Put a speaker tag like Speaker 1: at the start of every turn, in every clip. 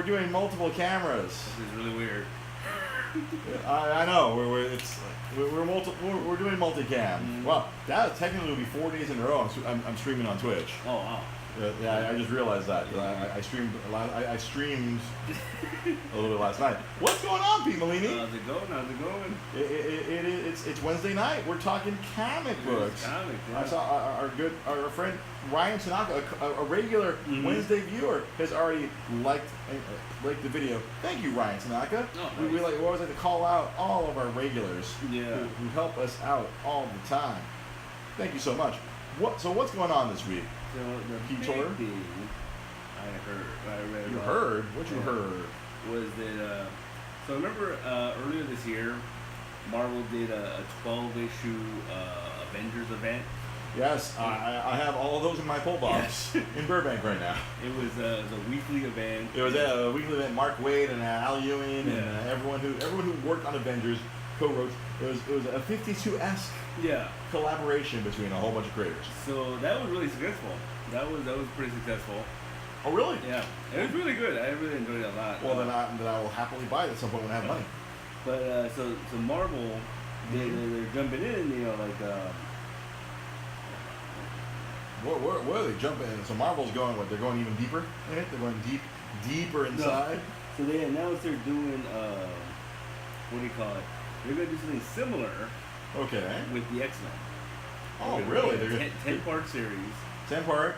Speaker 1: doing multiple cameras.
Speaker 2: This is really weird.
Speaker 1: I know. We're doing multicam.
Speaker 2: Mm-hmm.
Speaker 1: Well, that technically would be 4 days in a row. I'm streaming on Twitch.
Speaker 2: Oh wow.
Speaker 1: Yeah, I just realized that. I streamed I streamed a little bit last night. What's going on, Pete Malini?
Speaker 2: How's it going? How's it going?
Speaker 1: It's Wednesday night. We're talking comic books.
Speaker 2: Comics, yeah.
Speaker 1: I saw our friend Ryan Tanaka, a regular Wednesday viewer, has already liked the video. Thank you, Ryan Tanaka.
Speaker 2: Oh,
Speaker 1: we
Speaker 2: nice.
Speaker 1: always like to call out all of our regulars
Speaker 2: Yeah.
Speaker 1: who help us out all the time. Thank you so much. So what's going on this week?
Speaker 2: So the
Speaker 1: Pete
Speaker 2: big
Speaker 1: Tor?
Speaker 2: thing I read
Speaker 1: You
Speaker 2: about
Speaker 1: heard? What you heard?
Speaker 2: was that so remember earlier this year, Marvel did a 12-issue Avengers event.
Speaker 1: Yes, I have all of those in my pull box in Burbank right now.
Speaker 2: It was a weekly event.
Speaker 1: It was a weekly event. Mark Waid and Al Ewing and everyone who worked on Avengers co-wrote. It was a 52-esque collaboration between a whole bunch of creators.
Speaker 2: So that was really successful. That was pretty successful.
Speaker 1: Oh really?
Speaker 2: Yeah, it was really good. I really enjoyed it a lot.
Speaker 1: Well, then I will happily buy it at some point when I have money.
Speaker 2: But so Marvel, they're jumping in.
Speaker 1: Where are they jumping in? So Marvel's going what? They're going even deeper in it. They're going deeper inside.
Speaker 2: No. So they announced they're doing what do you call it? They're going to do something similar.
Speaker 1: Okay.
Speaker 2: With the X-Men.
Speaker 1: Oh really? They're
Speaker 2: 10-part series.
Speaker 1: 10-part,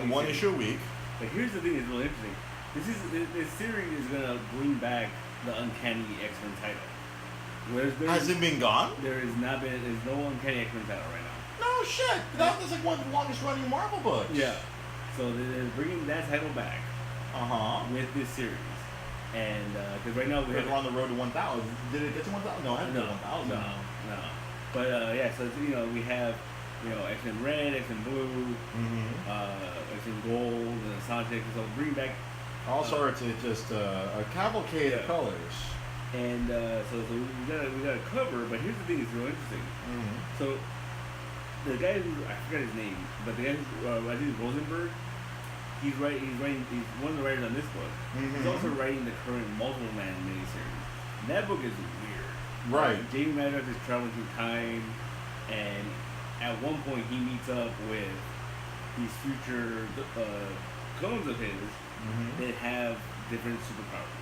Speaker 1: one issue a week.
Speaker 2: But here's the thing that's really interesting. This series is gonna bring back the Uncanny X-Men title.
Speaker 1: Has it been gone?
Speaker 2: There's no Uncanny X-Men title right now.
Speaker 1: No shit. That's like one of the longest running Marvel books.
Speaker 2: Yeah. So they're bringing that title back. With this series, and because right now
Speaker 1: we're on the road to 1,000. Did it get to 1,000? No, it hasn't
Speaker 2: no,
Speaker 1: 1,000.
Speaker 2: No. But so we have X-Men Red, X-Men Blue, X-Men Gold, and Sonic. So bring back
Speaker 1: all sorts. It's just a cavalcade of colors.
Speaker 2: And so we got a cover. But here's the thing: it's real interesting. So the guy I forgot his name, but the guy I think it's Rosenberg. He's one of the writers on this book. He's also writing the current Multiple Man miniseries. And that book is weird.
Speaker 1: Right.
Speaker 2: Jamie Madrox is traveling through time, and at one point he meets up with these future clones of his that have different superpowers.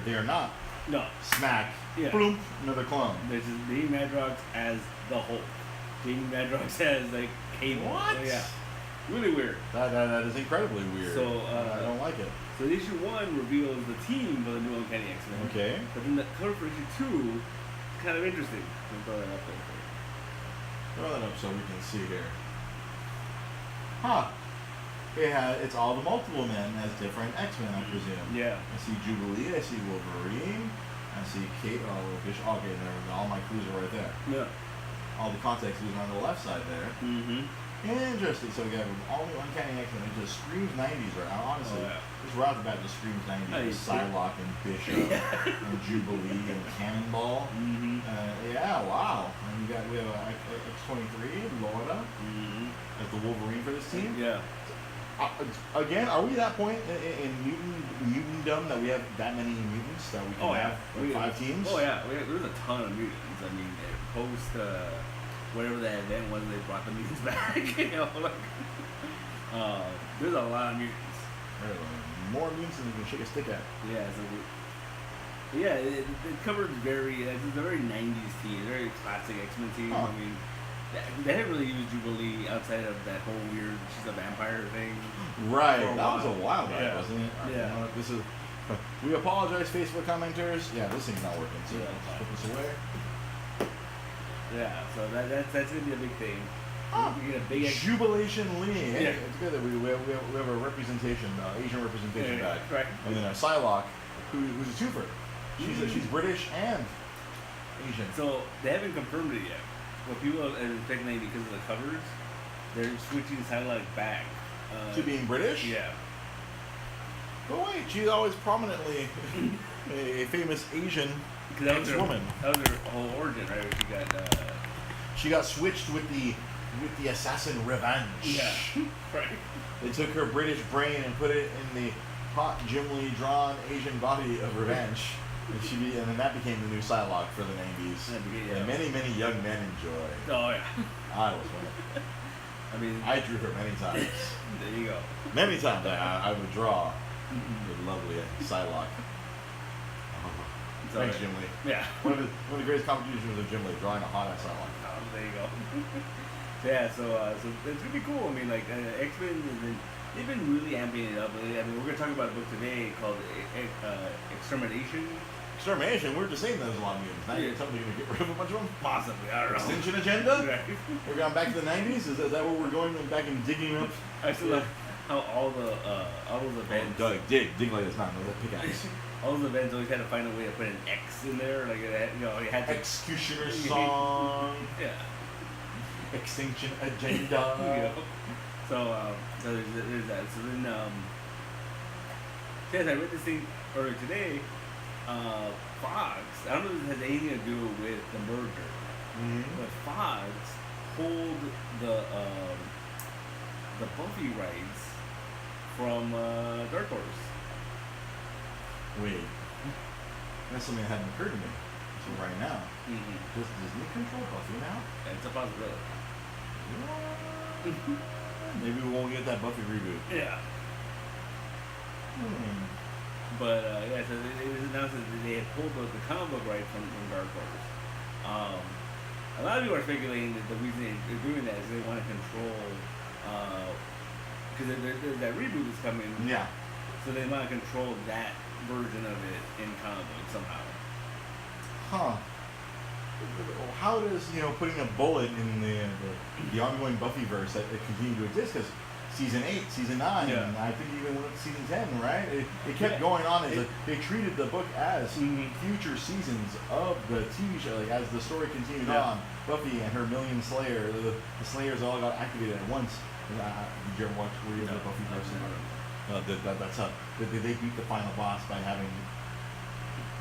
Speaker 1: They are not.
Speaker 2: No.
Speaker 1: Smack.
Speaker 2: Yeah.
Speaker 1: Bloom. Another clone.
Speaker 2: There's Jamie Madrox as the Hulk. Jamie Madrox as like Cable.
Speaker 1: What?
Speaker 2: So, yeah. Really weird.
Speaker 1: That is incredibly weird.
Speaker 2: So
Speaker 1: I don't like it.
Speaker 2: So issue 1 reveals the team for the new Uncanny X-Men.
Speaker 1: Okay.
Speaker 2: But then the cover for issue 2 is kind of interesting. Let me throw that up there for you.
Speaker 1: Throw that up so we can see here. It's all the multiple men as different X-Men, I presume.
Speaker 2: Yeah.
Speaker 1: I see Jubilee. I see Wolverine. I see Kate. Okay, all my clues are right there.
Speaker 2: Yeah.
Speaker 1: All the context clues are on the left side there. Interesting. So we got all the Uncanny X-Men. It just screams 90s right now. Honestly, just right off the bat, just screams 90s. With Psylocke and Bishop and Jubilee and Cannonball. Wow. And we have X-23, Lorna, as the Wolverine for this team.
Speaker 2: Yeah.
Speaker 1: Again, are we at that point in mutantdom that we have that many mutants that we can have 5 teams?
Speaker 2: Oh yeah, there's a ton of mutants. I mean, post whatever that event was, they brought the mutants back. There's a lot of mutants.
Speaker 1: More mutants than you can shake a stick at.
Speaker 2: Yeah. So it covers it's a very 90s team, very classic X-Men team. I mean. They haven't really used Jubilee outside of that whole weird she's a vampire thing.
Speaker 1: Right, that was a while back, wasn't it?
Speaker 2: Yeah.
Speaker 1: This is. We apologize, Facebook commenters. Yeah, this thing's not working. So let's put this away.
Speaker 2: Yeah, so that's gonna be a big thing. We get a big
Speaker 1: Jubilation Lee. Hey, it's good that we have a representation, Asian representation back.
Speaker 2: Right.
Speaker 1: And then Psylocke, who's a twofer. She's British and Asian.
Speaker 2: So they haven't confirmed it yet. Well, people are speculating because of the covers. They're switching Psylocke back
Speaker 1: to being British.
Speaker 2: Yeah.
Speaker 1: But wait, she's always prominently a famous Asian woman.
Speaker 2: That was her whole origin, right?
Speaker 1: She got switched with the assassin Revenge.
Speaker 2: Yeah. Right.
Speaker 1: They took her British brain and put it in the hot Jim Lee drawn Asian body of revenge. And then that became the new Psylocke for the 90s.
Speaker 2: Yeah.
Speaker 1: And many young men enjoyed.
Speaker 2: Oh, yeah.
Speaker 1: I was one.
Speaker 2: I mean,
Speaker 1: I drew her many times.
Speaker 2: There you go.
Speaker 1: Many times I would draw the lovely Psylocke. Thanks, Jim Lee.
Speaker 2: Yeah.
Speaker 1: One of the greatest contributions of Jim Lee, drawing a hot ass Psylocke.
Speaker 2: Oh, there you go. So it's gonna be cool. I mean, like X-Men, they've been really amping it up. I mean, we're gonna talk about a book today called Extermination.
Speaker 1: Extermination? We're just saying there's a lot of mutants. Now you're telling me you're gonna get rid of a bunch of them?
Speaker 2: Possibly, I don't know.
Speaker 1: Extinction agenda?
Speaker 2: Right.
Speaker 1: We're going back to the 90s? Is that where we're going back and digging up?
Speaker 2: I still love how all those events.
Speaker 1: Oh, dig like this, not that pickaxe.
Speaker 2: All those events always had to find a way to put an X in there, like it had to.
Speaker 1: Executioner song.
Speaker 2: Yeah.
Speaker 1: Extinction agenda.
Speaker 2: Yeah. So there's that. So then yes, I read this thing earlier today. Fox, I don't know if it has anything to do with the merger, but Fox pulled the Buffy rights from Dark Horse.
Speaker 1: Wait, that's something that hadn't occurred to me until right now. Does Disney control Buffy now?
Speaker 2: It's a possibility.
Speaker 1: Maybe we won't get that Buffy reboot.
Speaker 2: Yeah. But yeah, so it was announced that they had pulled the comic book right from Dark Horse. A lot of people are speculating that the reason they're doing that is they want to control, because there's that reboot that's coming.
Speaker 1: Yeah.
Speaker 2: So they want to control that version of it in comic book somehow.
Speaker 1: Huh. How does putting a bullet in the ongoing Buffyverse that continue to exist? Because season 8, season 9, and I think even with season 10, right? It kept going on. They treated the book as future seasons of the TV show. Like as the story continued on, Buffy and her million Slayer, the Slayers all got activated at once. Did you ever watch the Buffyverse? That's how they beat the final boss by having.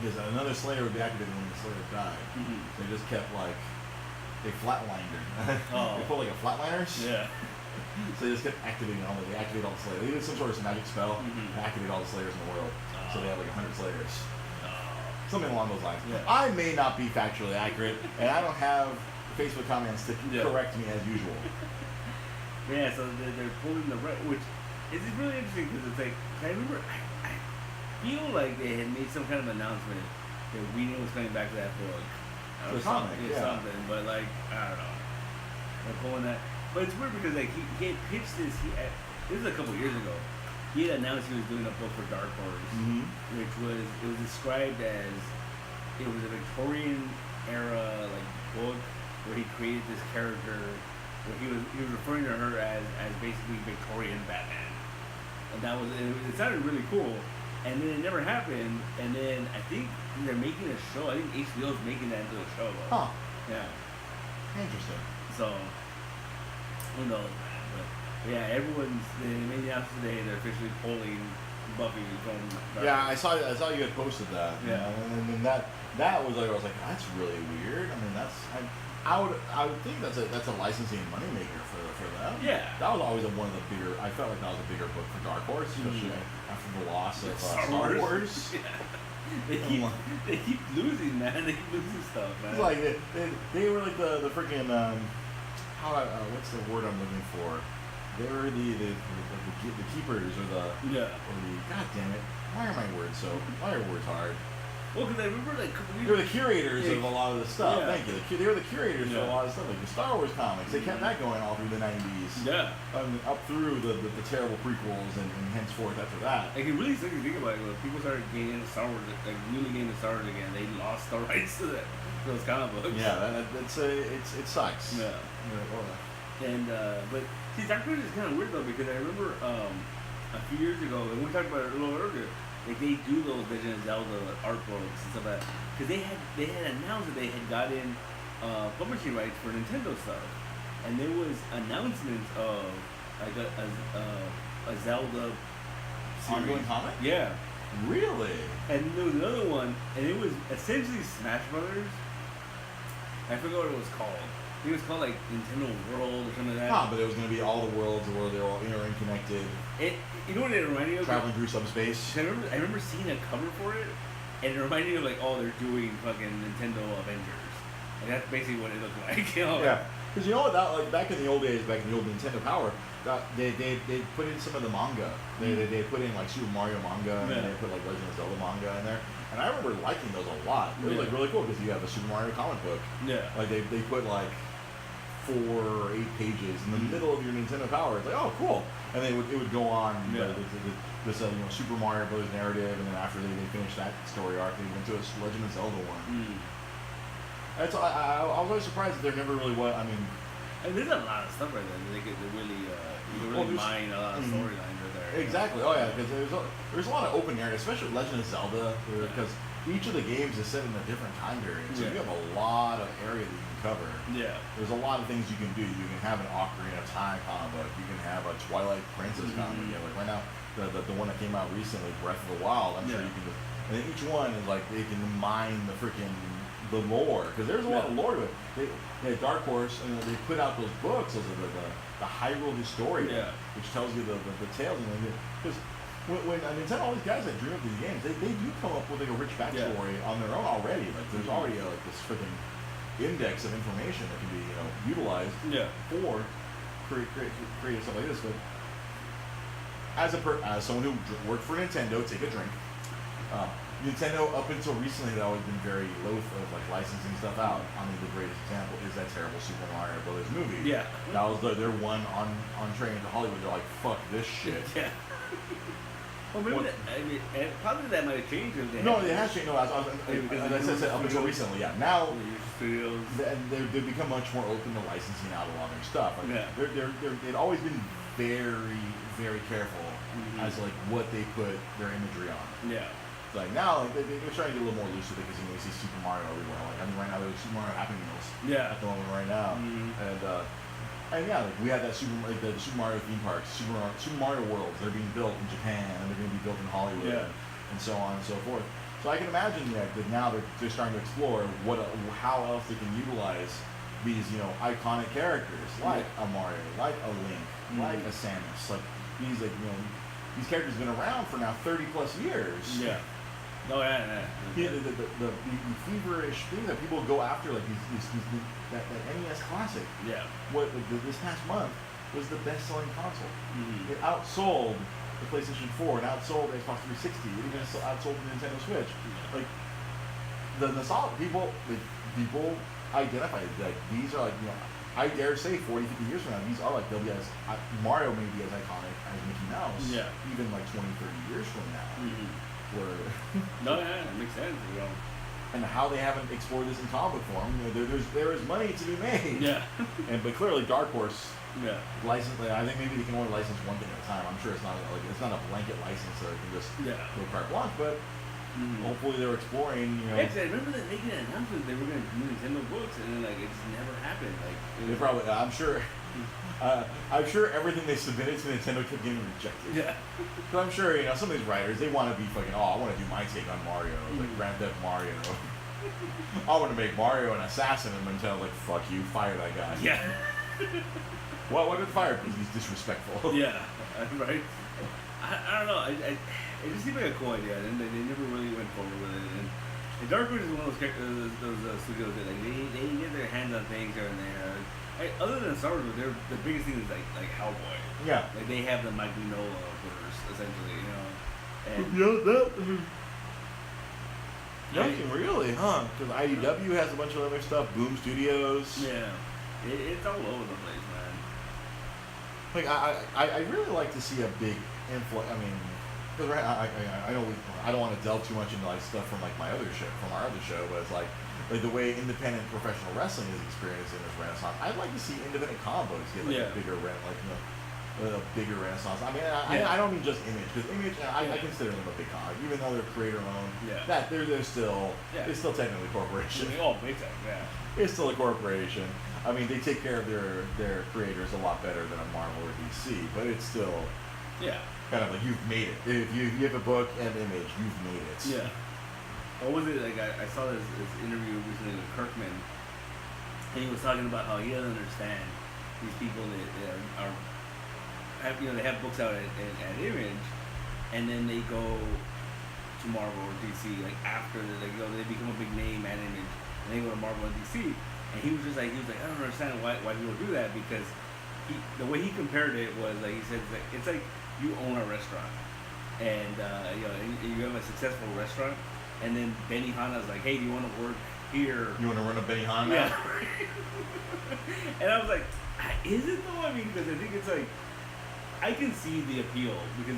Speaker 1: Because another Slayer would be activated when the Slayer died. So they just kept they flatlined her. They put a flatliners. Yeah. So they just kept activating they activate all the Slayers. They did some sort of magic spell to activate all the Slayers in the world. So they have 100 Slayers. Something along those lines. Yeah. I may not be factually accurate, and I don't have Facebook comments to correct me as usual.
Speaker 2: Yeah, so they're pulling the right, which is really interesting because it's like, I remember, I feel like they had made some kind of announcement that Whedon was coming back to that book. Or something, but I don't know. They're pulling that. But it's weird because he had pitched this, this was a couple years ago. He had announced he was doing a book for Dark Horse, which was described as, it was a Victorian era book where he created this character where he was referring to her as basically Victorian Batman. And it sounded really cool. And then it never happened. And then I think they're making a show. I think HBO's making that into a show.
Speaker 1: Huh.
Speaker 2: Yeah.
Speaker 1: Interesting.
Speaker 2: So, who knows, man? But yeah, they made the announcement today they're officially pulling Buffy from.
Speaker 1: Yeah, I saw you had posted that.
Speaker 2: Yeah.
Speaker 1: And then that was I was like, that's really weird. I mean, I would think that's a licensing moneymaker for them.
Speaker 2: Yeah. That
Speaker 1: was always one of the bigger. I felt like that was a bigger book for Dark Horse, especially after the loss of Star Wars.
Speaker 2: Yeah. They keep losing, man. They keep losing stuff, man.
Speaker 1: It's like they were like the freaking what's the word I'm looking for? They were the keepers or the God damn it! Why are words hard?
Speaker 2: Well, because I remember
Speaker 1: they were the curators of a lot of the stuff. Yeah. Thank you. They were the curators of a lot of stuff, like the Star Wars comics. They kept that going all through the 90s.
Speaker 2: Yeah.
Speaker 1: Up through the terrible prequels and henceforth after that.
Speaker 2: Like it really sucks to think about it. When people started getting into Star Wars, really getting into Star Wars again, they lost the rights to those comic books.
Speaker 1: Yeah, it sucks.
Speaker 2: Yeah. And but see, Dark Horse is kind of weird though because I remember a few years ago, and we talked about it a little earlier. Like they do those Legend of Zelda art books and stuff like that because they had announced that they had gotten publishing rights for Nintendo stuff, and there was announcements of like a Zelda series.
Speaker 1: Ongoing comic?
Speaker 2: Yeah.
Speaker 1: Really?
Speaker 2: And there was another one, and it was essentially Smash Brothers. I forgot what it was called, think it was called like Nintendo World or something like that.
Speaker 1: Huh, but it was going to be all the worlds where they're all interconnected.
Speaker 2: You know what it reminded me of?
Speaker 1: Traveling through subspace.
Speaker 2: I remember seeing a cover for it, and it reminded me of like, oh, they're doing fucking Nintendo Avengers. Like that's basically what it looked like. You know?
Speaker 1: Yeah, because you know what? That, like back in the old days, back in the old Nintendo Power, they put in some of the manga. They put in like Super Mario manga, and they put like Legend of Zelda manga in there. And I remember liking those a lot. It was like really cool because you have a Super Mario comic book.
Speaker 2: Yeah.
Speaker 1: Like they put like 4 or 8 pages in the middle of your Nintendo Power. It's like, oh, cool. And it would go on this Super Mario Brothers narrative, and then after they finished that story arc, they went to a Legend of Zelda one. And so I was always surprised that there never really was. I mean,
Speaker 2: and there's a lot of stuff right there. They really you can really mine a lot of storylines right there.
Speaker 1: Exactly. Oh yeah, because there's a lot of open narrative, especially Legend of Zelda, because each of the games is set in a different time period, so you have a lot of area that you can cover.
Speaker 2: Yeah.
Speaker 1: There's a lot of things you can do. You can have an Ocarina of Time comic book. You can have a Twilight Princess comic book. Like right now, the one that came out recently, Breath of the Wild. I'm sure you can. And then each one is like they can mine the lore, because there's a lot of lore to it. They Dark Horse, and they put out those books, those are the Hyrule Historia, which tells you the tales. Because when Nintendo, all these guys that dream up these games, they do come up with like a rich backstory on their own already. Like there's already like this freaking index of information that can be utilized for creating stuff like this. But as someone who worked for Nintendo, take a drink. Nintendo, up until recently, had always been very loath of like licensing stuff out. I mean, the greatest example is that terrible Super Mario Brothers movie. Yeah, that was their one on train to Hollywood. They're like, fuck this shit.
Speaker 2: Yeah. Well, maybe and probably that might have changed.
Speaker 1: No, it has changed. No, as I said, up until recently, now they've become much more open to licensing out a lot of their stuff. Like, they've always been very, very careful as like what they put their imagery on. Yeah. Like now, like they're trying to get a little more loose with it because you see Super Mario everywhere. Like I mean, right now there's Super Mario Happy Meals. Yeah. At the moment right now, and yeah, like we had that the Super Mario theme parks, Super Mario worlds. They're being built in Japan and they're going to be built in Hollywood, and so on and so forth. So I can imagine that now they're starting to explore how else they can utilize these iconic characters like a Mario, like a Link, like a Samus, like these these characters have been around for now 30+ years. Yeah. Oh yeah. The feverish thing that people go after, like that NES Classic. Yeah. This past month was the best-selling console. It outsold the PlayStation 4, and outsold the Xbox 360. It even outsold the Nintendo Switch. Like the solid people identify it. Like these are like I dare say 40, 50 years from now, these are like they'll be Mario may be as iconic as Mickey Mouse. Yeah. Even like 20, 30 years from now.
Speaker 2: No, that makes sense.
Speaker 1: And how they haven't explored this in comic book form, there is money to be made. Yeah. But clearly Dark Horse, license. I think maybe they can only license one thing at a time. I'm sure it's not a blanket license so they can just go carte blanche. But hopefully they're exploring.
Speaker 2: Actually, I remember that making an announcement they were going to do Nintendo books, and then it just never happened.
Speaker 1: They probably. I'm sure. I'm sure everything they submitted to Nintendo kept getting rejected. Yeah. But I'm sure, some of these writers, they want to be fucking, I want to do my take on Mario, like Grand Theft Mario. I want to make Mario an assassin, and Nintendo's like, fuck you, fire that guy. Yeah. What did fire? Because he's disrespectful.
Speaker 2: Yeah, right? I don't know, it just seemed like a cool idea, and they never really went forward with it. And Dark Horse is one of those studios that they get their hands on things here and there. Other than Star Wars, the biggest thing is like Hellboy. Yeah. Like they have the Mike Mignola verse essentially, And
Speaker 1: nothing really, huh? Because IDW has a bunch of other stuff. Boom Studios.
Speaker 2: Yeah. It's all over the place, man.
Speaker 1: Like I really like to see a big influx. I mean, because I know I don't want to delve too much into like stuff from like our other show, but it's like the way independent professional wrestling is experiencing this renaissance. I'd like to see independent comic books get a bigger a bigger renaissance. I mean, I don't mean just Image, because Image I consider them a big comic, even though they're creator owned. Yeah. That they're still technically a corporation.
Speaker 2: Oh, big time. Yeah.
Speaker 1: It's still a corporation. I mean, they take care of their creators a lot better than a Marvel or DC, but it's still kind of like you've made it. If you have a book and Image, you've made it.
Speaker 2: Yeah. What was it like? I saw this interview recently with Kirkman, And he was talking about how he doesn't understand these people that are have, they have books out at Image, and then they go to Marvel or DC like after they become a big name at Image, and they go to Marvel and DC. And he was like I don't understand why people do that, because the way he compared it was like he said it's like you own a restaurant, and you have a successful restaurant, and then Benihana's like, hey, do you want to work here?
Speaker 1: You want to run a Benihana?
Speaker 2: Yeah. And I was like, is it though? I mean, because I think it's like, I can see the appeal, because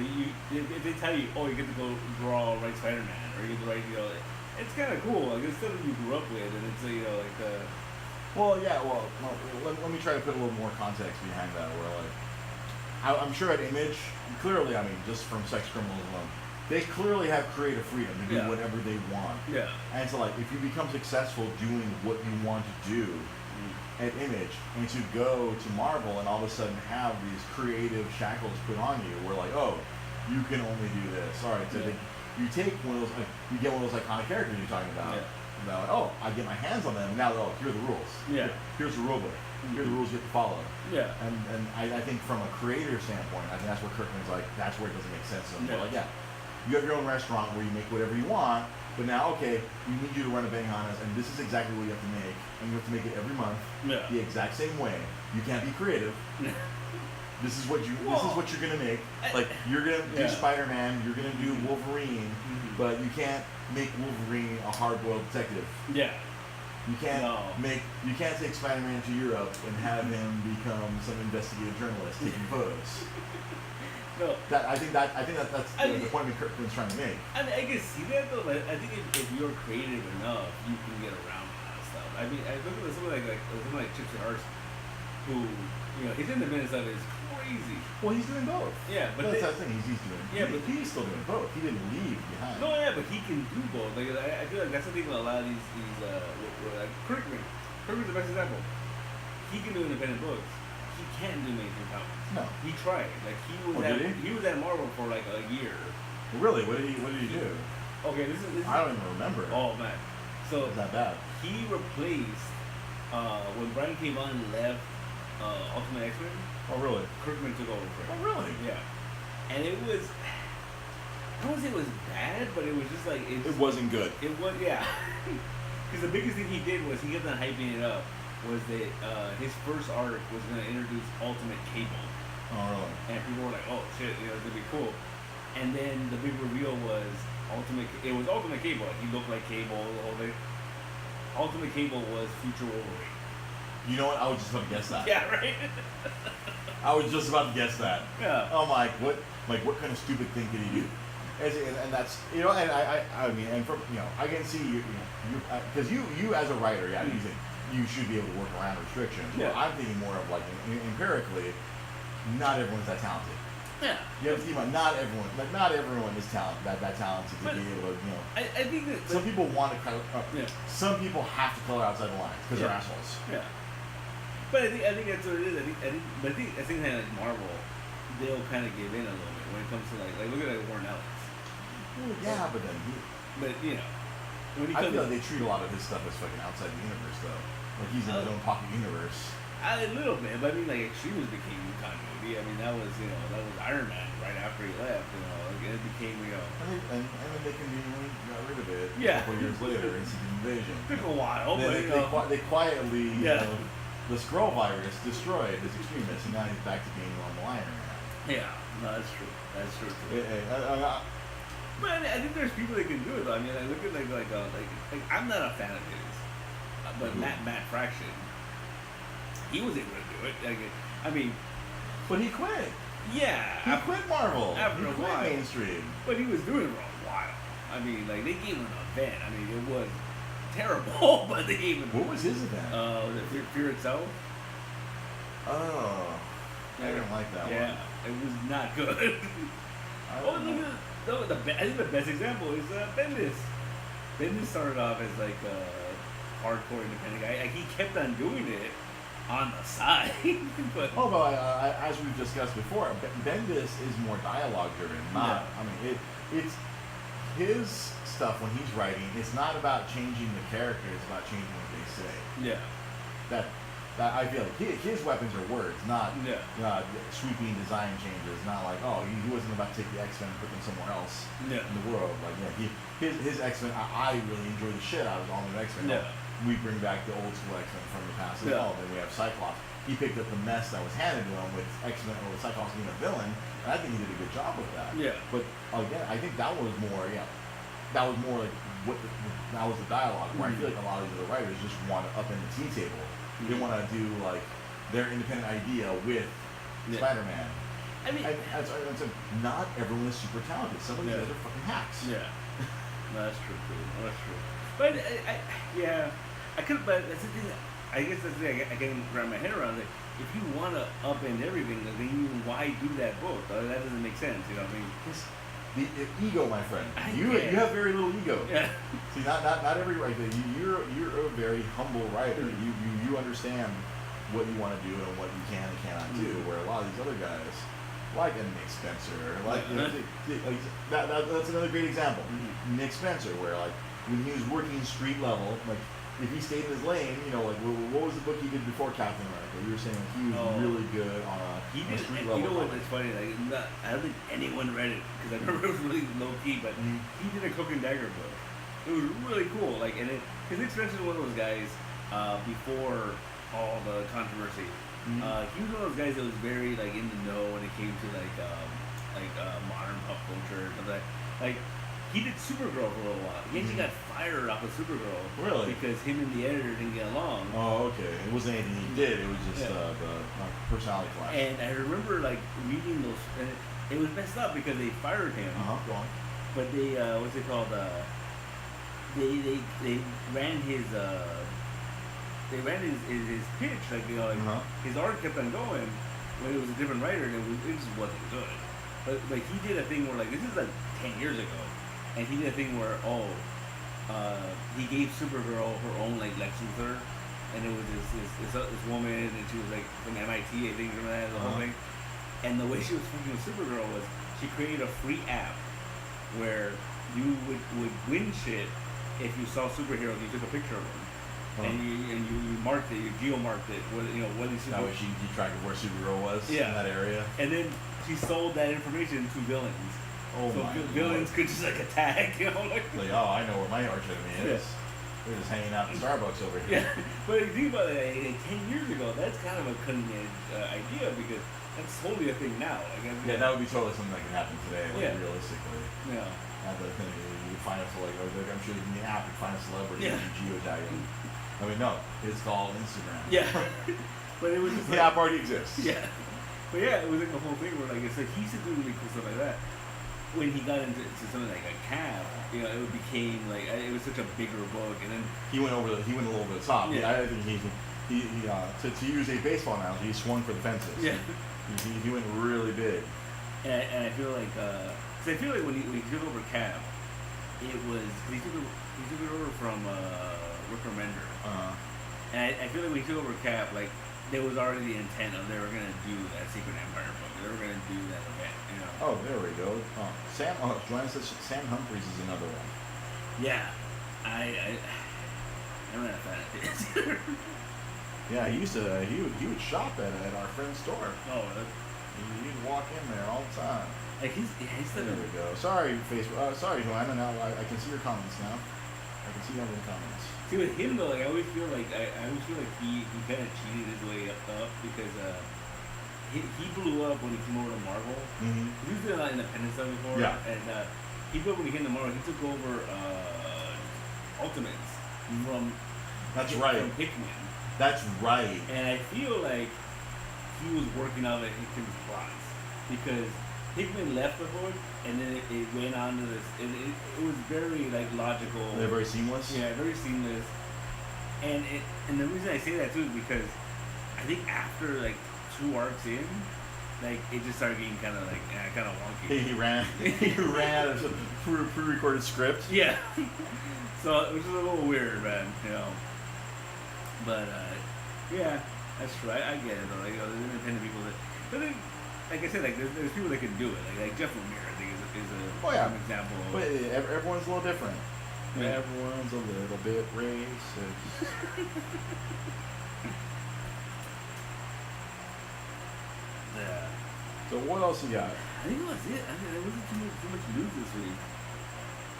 Speaker 2: if they tell you, oh, you get to go write Spider-Man, or you get to write, it's kind of cool. Like, it's something you grew up with, and it's like the.
Speaker 1: Well, yeah. Well, let me try to put a little more context behind that. Where like, I'm sure at Image, clearly, I mean, just from Sex Criminals alone, they clearly have creative freedom to do whatever they want.
Speaker 2: Yeah.
Speaker 1: And so, like, if you become successful doing what you want to do at Image, and to go to Marvel and all of a sudden have these creative shackles put on you, where like, oh, you can only do this. All right, so you take one of those, you get one of those iconic characters you're talking about.
Speaker 2: Yeah.
Speaker 1: About, oh, I get my hands on them, and now, here are the rules.
Speaker 2: Yeah.
Speaker 1: Here's the rule book. Here are the rules you have to follow.
Speaker 2: Yeah.
Speaker 1: And I think from a creator standpoint, I think that's where Kirkman's like, that's where it doesn't make sense. So like, you have your own restaurant where you make whatever you want, but now, okay, we need you to run a Benihana's, and this is exactly what you have to make, and you have to make it every month the exact same way. You can't be creative. This is what you're gonna make. Like, you're gonna do Spider-Man, you're gonna do Wolverine, but you can't make Wolverine a hard-boiled detective.
Speaker 2: Yeah.
Speaker 1: You can't take Spider-Man to Europe and have him become some investigative journalist taking photos.
Speaker 2: No.
Speaker 1: I think that's the point Kirkman's trying to make.
Speaker 2: I mean, I can see that though, but I think if you're creative enough, you can get around a lot of stuff. I mean, I look at someone like Chips and Arts, who, his independent stuff is crazy.
Speaker 1: Well, he's doing both.
Speaker 2: Yeah, but
Speaker 1: that's the thing he's doing. Yeah, but he's still doing both. He didn't leave behind.
Speaker 2: No, yeah, but he can do both. Like, I feel like that's the thing with a lot of these like Kirkman. Kirkman's the best example. He can do independent books. He can't do mainstream comics.
Speaker 1: No.
Speaker 2: He tried. Like, he was at Marvel for like a year.
Speaker 1: Really? What did he do?
Speaker 2: Okay, this is
Speaker 1: I don't even remember.
Speaker 2: Oh man. So
Speaker 1: it's not bad.
Speaker 2: He replaced when Brian K. Vaughan left Ultimate X-Men.
Speaker 1: Oh really?
Speaker 2: Kirkman took over for him.
Speaker 1: Oh really?
Speaker 2: Yeah. And it was, I wouldn't say it was bad, but it was just like
Speaker 1: it wasn't good.
Speaker 2: It was, yeah. Because the biggest thing he did was he kept on hyping it up. Was that his first arc was going to introduce Ultimate Cable.
Speaker 1: Oh, really?
Speaker 2: And people were like, oh, shit, it's going to be cool. And then the big reveal was Ultimate Cable. Like, he looked like Cable, the whole thing. Ultimate Cable was Future Wolverine.
Speaker 1: You know what? I was just about to guess that.
Speaker 2: Yeah, right?
Speaker 1: I was just about to guess that.
Speaker 2: Yeah.
Speaker 1: Oh, what kind of stupid thing could he do? And that's, and I mean, and from, I can see you, because you as a writer, you should be able to work around restrictions.
Speaker 2: Yeah.
Speaker 1: Well, I'm thinking more of like empirically, not everyone's that talented.
Speaker 2: Yeah.
Speaker 1: You have to think about not everyone is talented to be able to,
Speaker 2: I think that
Speaker 1: some people want to color. Some people have to color outside the lines because they're assholes.
Speaker 2: Yeah. But I think that's what it is. I think that like Marvel, they'll kind of give in a little bit when it comes to like look at Warren Ellis.
Speaker 1: Well, yeah, but then
Speaker 2: when
Speaker 1: I feel like they treat a lot of his stuff as fucking outside the universe though. Like he's in his own pocket universe.
Speaker 2: A little bit, but I mean, like, Extremes became continuity. I mean, that was Iron Man right after he left. It became,
Speaker 1: And then they conveniently got rid of it.
Speaker 2: Yeah.
Speaker 1: A couple years later in Secret Invasion.
Speaker 2: Took a while,
Speaker 1: but they quietly, the Skrull virus destroyed his Extremis, and now he's back to being normal Iron Man.
Speaker 2: Yeah, no, that's true. That's true.
Speaker 1: But
Speaker 2: I think there's people that can do it though. I mean, I look at like I'm not a fan of his, but Matt Fraction, he was able to do it.
Speaker 1: but he quit.
Speaker 2: Yeah,
Speaker 1: he quit Marvel.
Speaker 2: After
Speaker 1: he
Speaker 2: a
Speaker 1: quit
Speaker 2: while,
Speaker 1: mainstream.
Speaker 2: But he was doing it for a while. I mean, like they gave him an event. I mean, it was terrible, but they gave him.
Speaker 1: What was his event?
Speaker 2: Fear Itself.
Speaker 1: Oh, I didn't like that one.
Speaker 2: Yeah, it was not good. I think the best example is Bendis. Bendis started off as like a hardcore independent guy. Like, he kept on doing it on the side. But
Speaker 1: as we've discussed before, Bendis is more dialogue driven. I mean, it's his stuff when he's writing. It's not about changing the character. It's about changing what they say.
Speaker 2: Yeah.
Speaker 1: I feel like his weapons are words, not sweeping design changes. Not like, oh, he wasn't about to take the X-Men and put them somewhere else in the world. Like, his X-Men, I really enjoy the shit out of all the X-Men. We bring back the old school X-Men from the past as well. Then we have Cyclops. He picked up the mess that was handed to him with X-Men or with Cyclops being a villain, and I think he did a good job with that. Yeah. But again, I think that was more, that was more like that was the dialogue. Where I feel like a lot of the writers just want to up in the tea table. They want to do like their independent idea with Spider-Man. I mean, not everyone is super talented. Some of these guys are fucking hacks.
Speaker 2: Yeah, that's true too. That's true. But I could. But that's the thing. I guess that's the thing I can't wrap my head around. Like, if you want to upend everything, then why do that book? That doesn't make sense. You know what I mean?
Speaker 1: The ego, my friend. You have very little ego. Yeah. See, not every writer. You're a very humble writer. You understand what you want to do and what you can and cannot do. Where a lot of these other guys, like a Nick Spencer, that's another great example. Nick Spencer, where like when he was working street level, like if he stayed in his lane, like what was the book he did before Captain America? You were saying like, he was really good on a street level.
Speaker 2: You know what? It's funny. Like, I don't think anyone read it because I remember it was really low key. But he did a Cloak and Dagger book. It was really cool. Like, and because Nick Spencer was one of those guys before all the controversy. He was one of those guys that was very like in the know when it came to like modern pop culture and stuff like that. Like, he did Supergirl for a little while. He actually got fired off of Supergirl. Really? Because him and the editor didn't get along.
Speaker 1: Oh, okay. It wasn't anything he did. It was just the personality clash.
Speaker 2: And I remember like reading those. And it was messed up because they fired him.
Speaker 1: Go on.
Speaker 2: But they what's it called? They ran his his pitch, like his art kept on going when it was a different writer, and it just wasn't good. But like he did a thing where like this is like 10 years ago. And he did a thing where, he gave Supergirl her own, like, Lex Luthor. And it was this woman, and she was, like, from MIT, I think, remember that, the whole thing. And the way she was fucking with Supergirl was she created a free app where you would win shit if you saw superheroes, you took a picture of them. And you marked it, you geo-marked it, what these superheroes.
Speaker 1: That way she tracked where Supergirl was in that area.
Speaker 2: And then she sold that information to villains.
Speaker 1: Oh
Speaker 2: so villains could just like attack, like
Speaker 1: I know where my arch enemy is. They're just hanging out in Starbucks over here.
Speaker 2: Yeah, but if you think about it, 10 years ago, that's kind of a cutting edge idea because that's totally a thing now.
Speaker 1: That would be totally something that could happen today, realistically.
Speaker 2: Yeah.
Speaker 1: You find I'm sure in the app you find a celebrity and you geotag them. I mean, no, it's called Instagram.
Speaker 2: Yeah, but it was just
Speaker 1: the app already exists.
Speaker 2: Yeah, but it was like a whole thing where like it's like he used to do really cool stuff like that. When he got into something like a cab, it became like it was such a bigger book, and then
Speaker 1: he went a little bit top. Yeah, I think he to use a baseball analogy, he swung for the fences. Yeah, he went really big.
Speaker 2: And I feel like when he took over Cab, it was he took it over from Rick Remender. And I feel like when he took over Cab, like there was already the intent of they were gonna do that Secret Empire book. They were gonna do that event.
Speaker 1: Oh, there we go. Joanna says Sam Humphries is another one.
Speaker 2: Yeah, I'm not a fan of his.
Speaker 1: Yeah, he would shop at our friend's store.
Speaker 2: Oh,
Speaker 1: he'd walk in there all the time.
Speaker 2: Like he's
Speaker 1: there we go. Sorry, Facebook. Sorry, Joanna. Now I can see your comments now. I can see all the comments.
Speaker 2: See, with him though, like I always feel like he kind of cheated his way up because he blew up when he came over to Marvel. He was doing a lot of independent stuff before. Yeah. And he blew up when he came to Marvel. He took over Ultimates from Hickman.
Speaker 1: That's right.
Speaker 2: And I feel like he was working out Hickman's plots because Hickman left the book and then it went on to this, and it was very like logical.
Speaker 1: They're very seamless.
Speaker 2: Yeah, very seamless. And the reason I say that too is because I think after like 2 arcs in, like it just started getting kind of wonky.
Speaker 1: He ran out of some pre-recorded script.
Speaker 2: Yeah. So which is a little weird, man. But yeah, that's true. I get it though. Like there's independent people that, but then, like I said, like there's people that can do it. Like Jeff Lemire, I think is an example.
Speaker 1: But everyone's a little different. Yeah. Everyone's a little bit racist.
Speaker 2: Yeah.
Speaker 1: So what else you got?
Speaker 2: I think that was it. I mean, there wasn't too much news this week.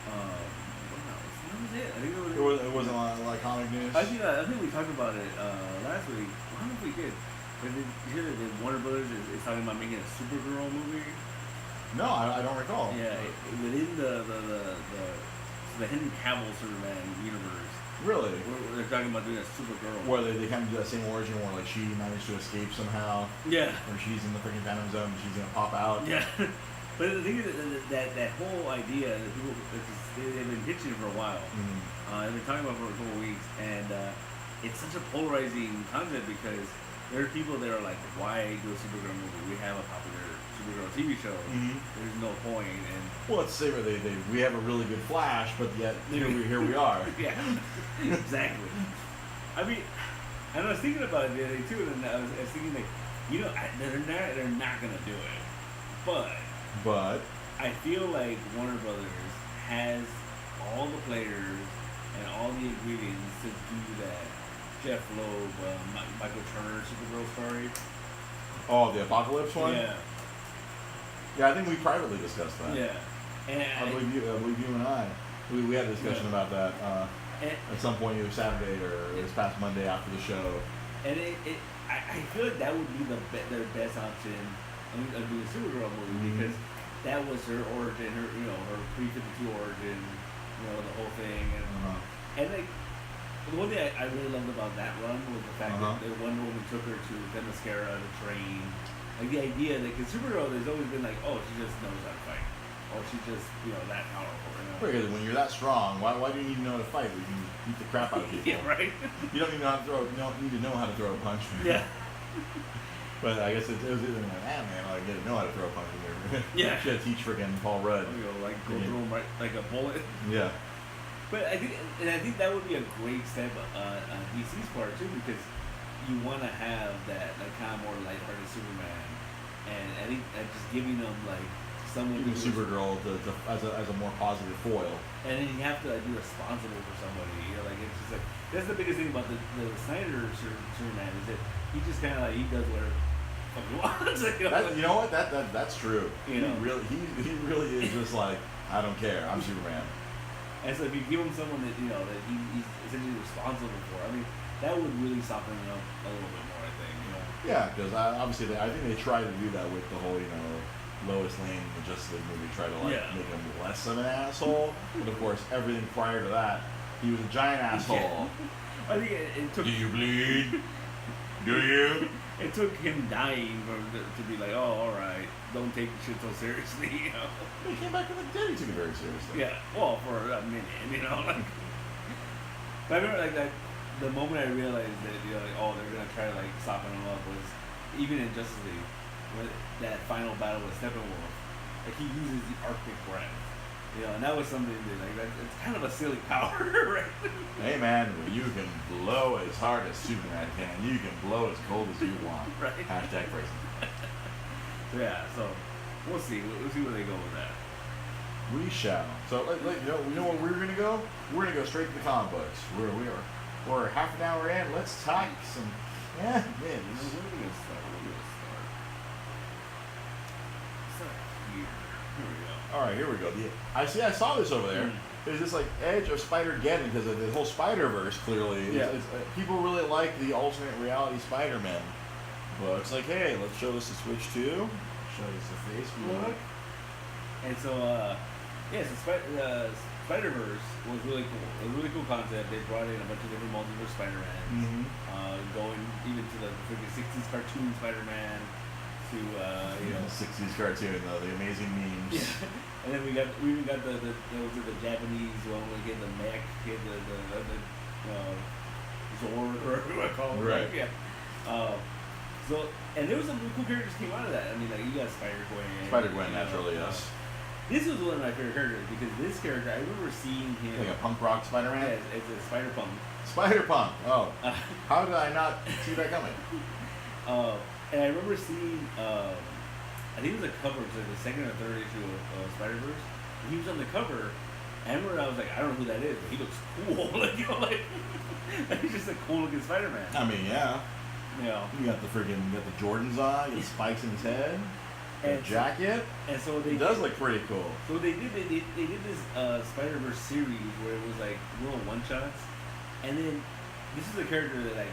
Speaker 2: What else? That was it. I think
Speaker 1: It wasn't a lot of like comic news.
Speaker 2: I think we talked about it last week. I don't know if we did. But did you hear that Warner Brothers is talking about making a Supergirl movie?
Speaker 1: No, I don't recall.
Speaker 2: Yeah, within the Henry Cavill Superman universe.
Speaker 1: Really?
Speaker 2: They're talking about doing a Supergirl.
Speaker 1: Where they kind of do that same origin where like she managed to escape somehow.
Speaker 2: Yeah.
Speaker 1: Or she's in the freaking Venom Zone and she's gonna pop out.
Speaker 2: Yeah. But the thing is that whole idea that people they've been pitching it for a while.
Speaker 1: Mm-hmm.
Speaker 2: They've been talking about it for a couple of weeks, and it's such a polarizing concept because there are people that are like, why do a Supergirl movie? We have a popular Supergirl TV show. Mm-hmm. There's no point. And
Speaker 1: well, let's say we have a really good Flash, but yet here we are.
Speaker 2: Yeah, exactly. I mean, and I was thinking about it the other day too, and I was thinking like, they're not gonna do it, but I feel like Warner Brothers has all the players and all the ingredients to do that Jeff Loeb, Michael Turner Supergirl story.
Speaker 1: Oh, the Apocalypse one?
Speaker 2: Yeah.
Speaker 1: Yeah, I think we privately discussed that.
Speaker 2: Yeah. And
Speaker 1: I believe you and I. We had a discussion about that at some point either Saturday or this past Monday after the show.
Speaker 2: And I feel like that would be their best option of doing a Supergirl movie because that was her origin, her pre-52 origin, the whole thing, and like the one thing I really loved about that run was the fact that Wonder Woman took her to Themyscira to train, like the idea that because Supergirl there's always been like, oh, she just knows how to fight, or she's just that powerful.
Speaker 1: Because when you're that strong, why do you need to know how to fight? You can beat the crap out of people.
Speaker 2: Yeah, right.
Speaker 1: You don't even know how to throw. You don't need to know how to throw a punch.
Speaker 2: Yeah.
Speaker 1: But I guess it was either like, man, I didn't know how to throw a punch in there.
Speaker 2: Yeah.
Speaker 1: She had to teach freaking Paul Rudd.
Speaker 2: Like go through him right like a bullet.
Speaker 1: Yeah.
Speaker 2: But I think that would be a great step on DC's part too, because you want to have that like kind of more lighthearted Superman, and I think that just giving them like someone
Speaker 1: even Supergirl as a more positive foil.
Speaker 2: And then you have to be responsible for somebody. Like it's just like that's the biggest thing about the Snyder Superman is that he just kind of like he does whatever he wants.
Speaker 1: You know what? That's true. He really is just like, I don't care. I'm Superman.
Speaker 2: And so if you give him someone that that he's essentially responsible for, I mean, that would really soften him up a little bit more. I think.
Speaker 1: Yeah, because obviously I think they tried to do that with the whole Lois Lane in the Justice League movie, try to make him less of an asshole. But of course, everything prior to that, he was a giant asshole.
Speaker 2: Yeah. I think it took.
Speaker 1: Do you bleed? Do you?
Speaker 2: It took him dying to be like, oh, all right, don't take shit so seriously,
Speaker 1: He came back from the dead. He took it very seriously.
Speaker 2: Yeah, well, for a minute, like. But I remember like that. The moment I realized that oh, they're gonna try to like soften him up was even in Justice League. That final battle with Steppenwolf, like he uses the Arctic breath, and that was something that it's kind of a silly power, right?
Speaker 1: Hey man, you can blow as hard as Superman can, you can blow as cold as you want.
Speaker 2: Right.
Speaker 1: Hashtag phrasing.
Speaker 2: Yeah, so we'll see. We'll see where they go with that.
Speaker 1: We shall. So you know what we're gonna go? We're gonna go straight to the comic books. We're half an hour in. Let's talk some. Yeah, man.
Speaker 2: Where are we gonna start?
Speaker 1: Alright, here we go. I saw this over there. There's this like edge of Spider-Geddon because of the whole Spider-Verse clearly.
Speaker 2: Yeah.
Speaker 1: People really like the alternate reality Spider-Man books. Like, hey, let's show this to Switch 2. Show this to Facebook.
Speaker 2: And so, Spider-Verse was really cool. It was a really cool concept. They brought in a bunch of different multiverse Spider-Mans. Going even to the 60s cartoon Spider-Man. To
Speaker 1: the 60s cartoon though, the amazing memes.
Speaker 2: Yeah. And then we even got the Japanese one where we get the mech, get the Zord or whatever you want to call it.
Speaker 1: Right.
Speaker 2: Yeah. So and there was some really cool characters came out of that. I mean, like you got Spider-Gwen.
Speaker 1: Spider-Gwen, naturally, yes.
Speaker 2: This was one of my favorite characters because this character I remember seeing him.
Speaker 1: Like a punk rock Spider-Man.
Speaker 2: Yeah, it's a Spider-Punk.
Speaker 1: Spider-Punk. Oh, how did I not see that coming?
Speaker 2: And I remember seeing, I think it was a cover to the second or third issue of Spider-Verse. And he was on the cover, And I was like, I don't know who that is, but he looks cool. Like, you know, like he's just a cool looking Spider-Man.
Speaker 1: I mean, yeah.
Speaker 2: You know,
Speaker 1: you got the Jordans on, you got the spikes in his head, and jacket.
Speaker 2: And so
Speaker 1: it does look pretty cool.
Speaker 2: So they did this Spider-Verse series where it was like little one-shots, and then this is a character that like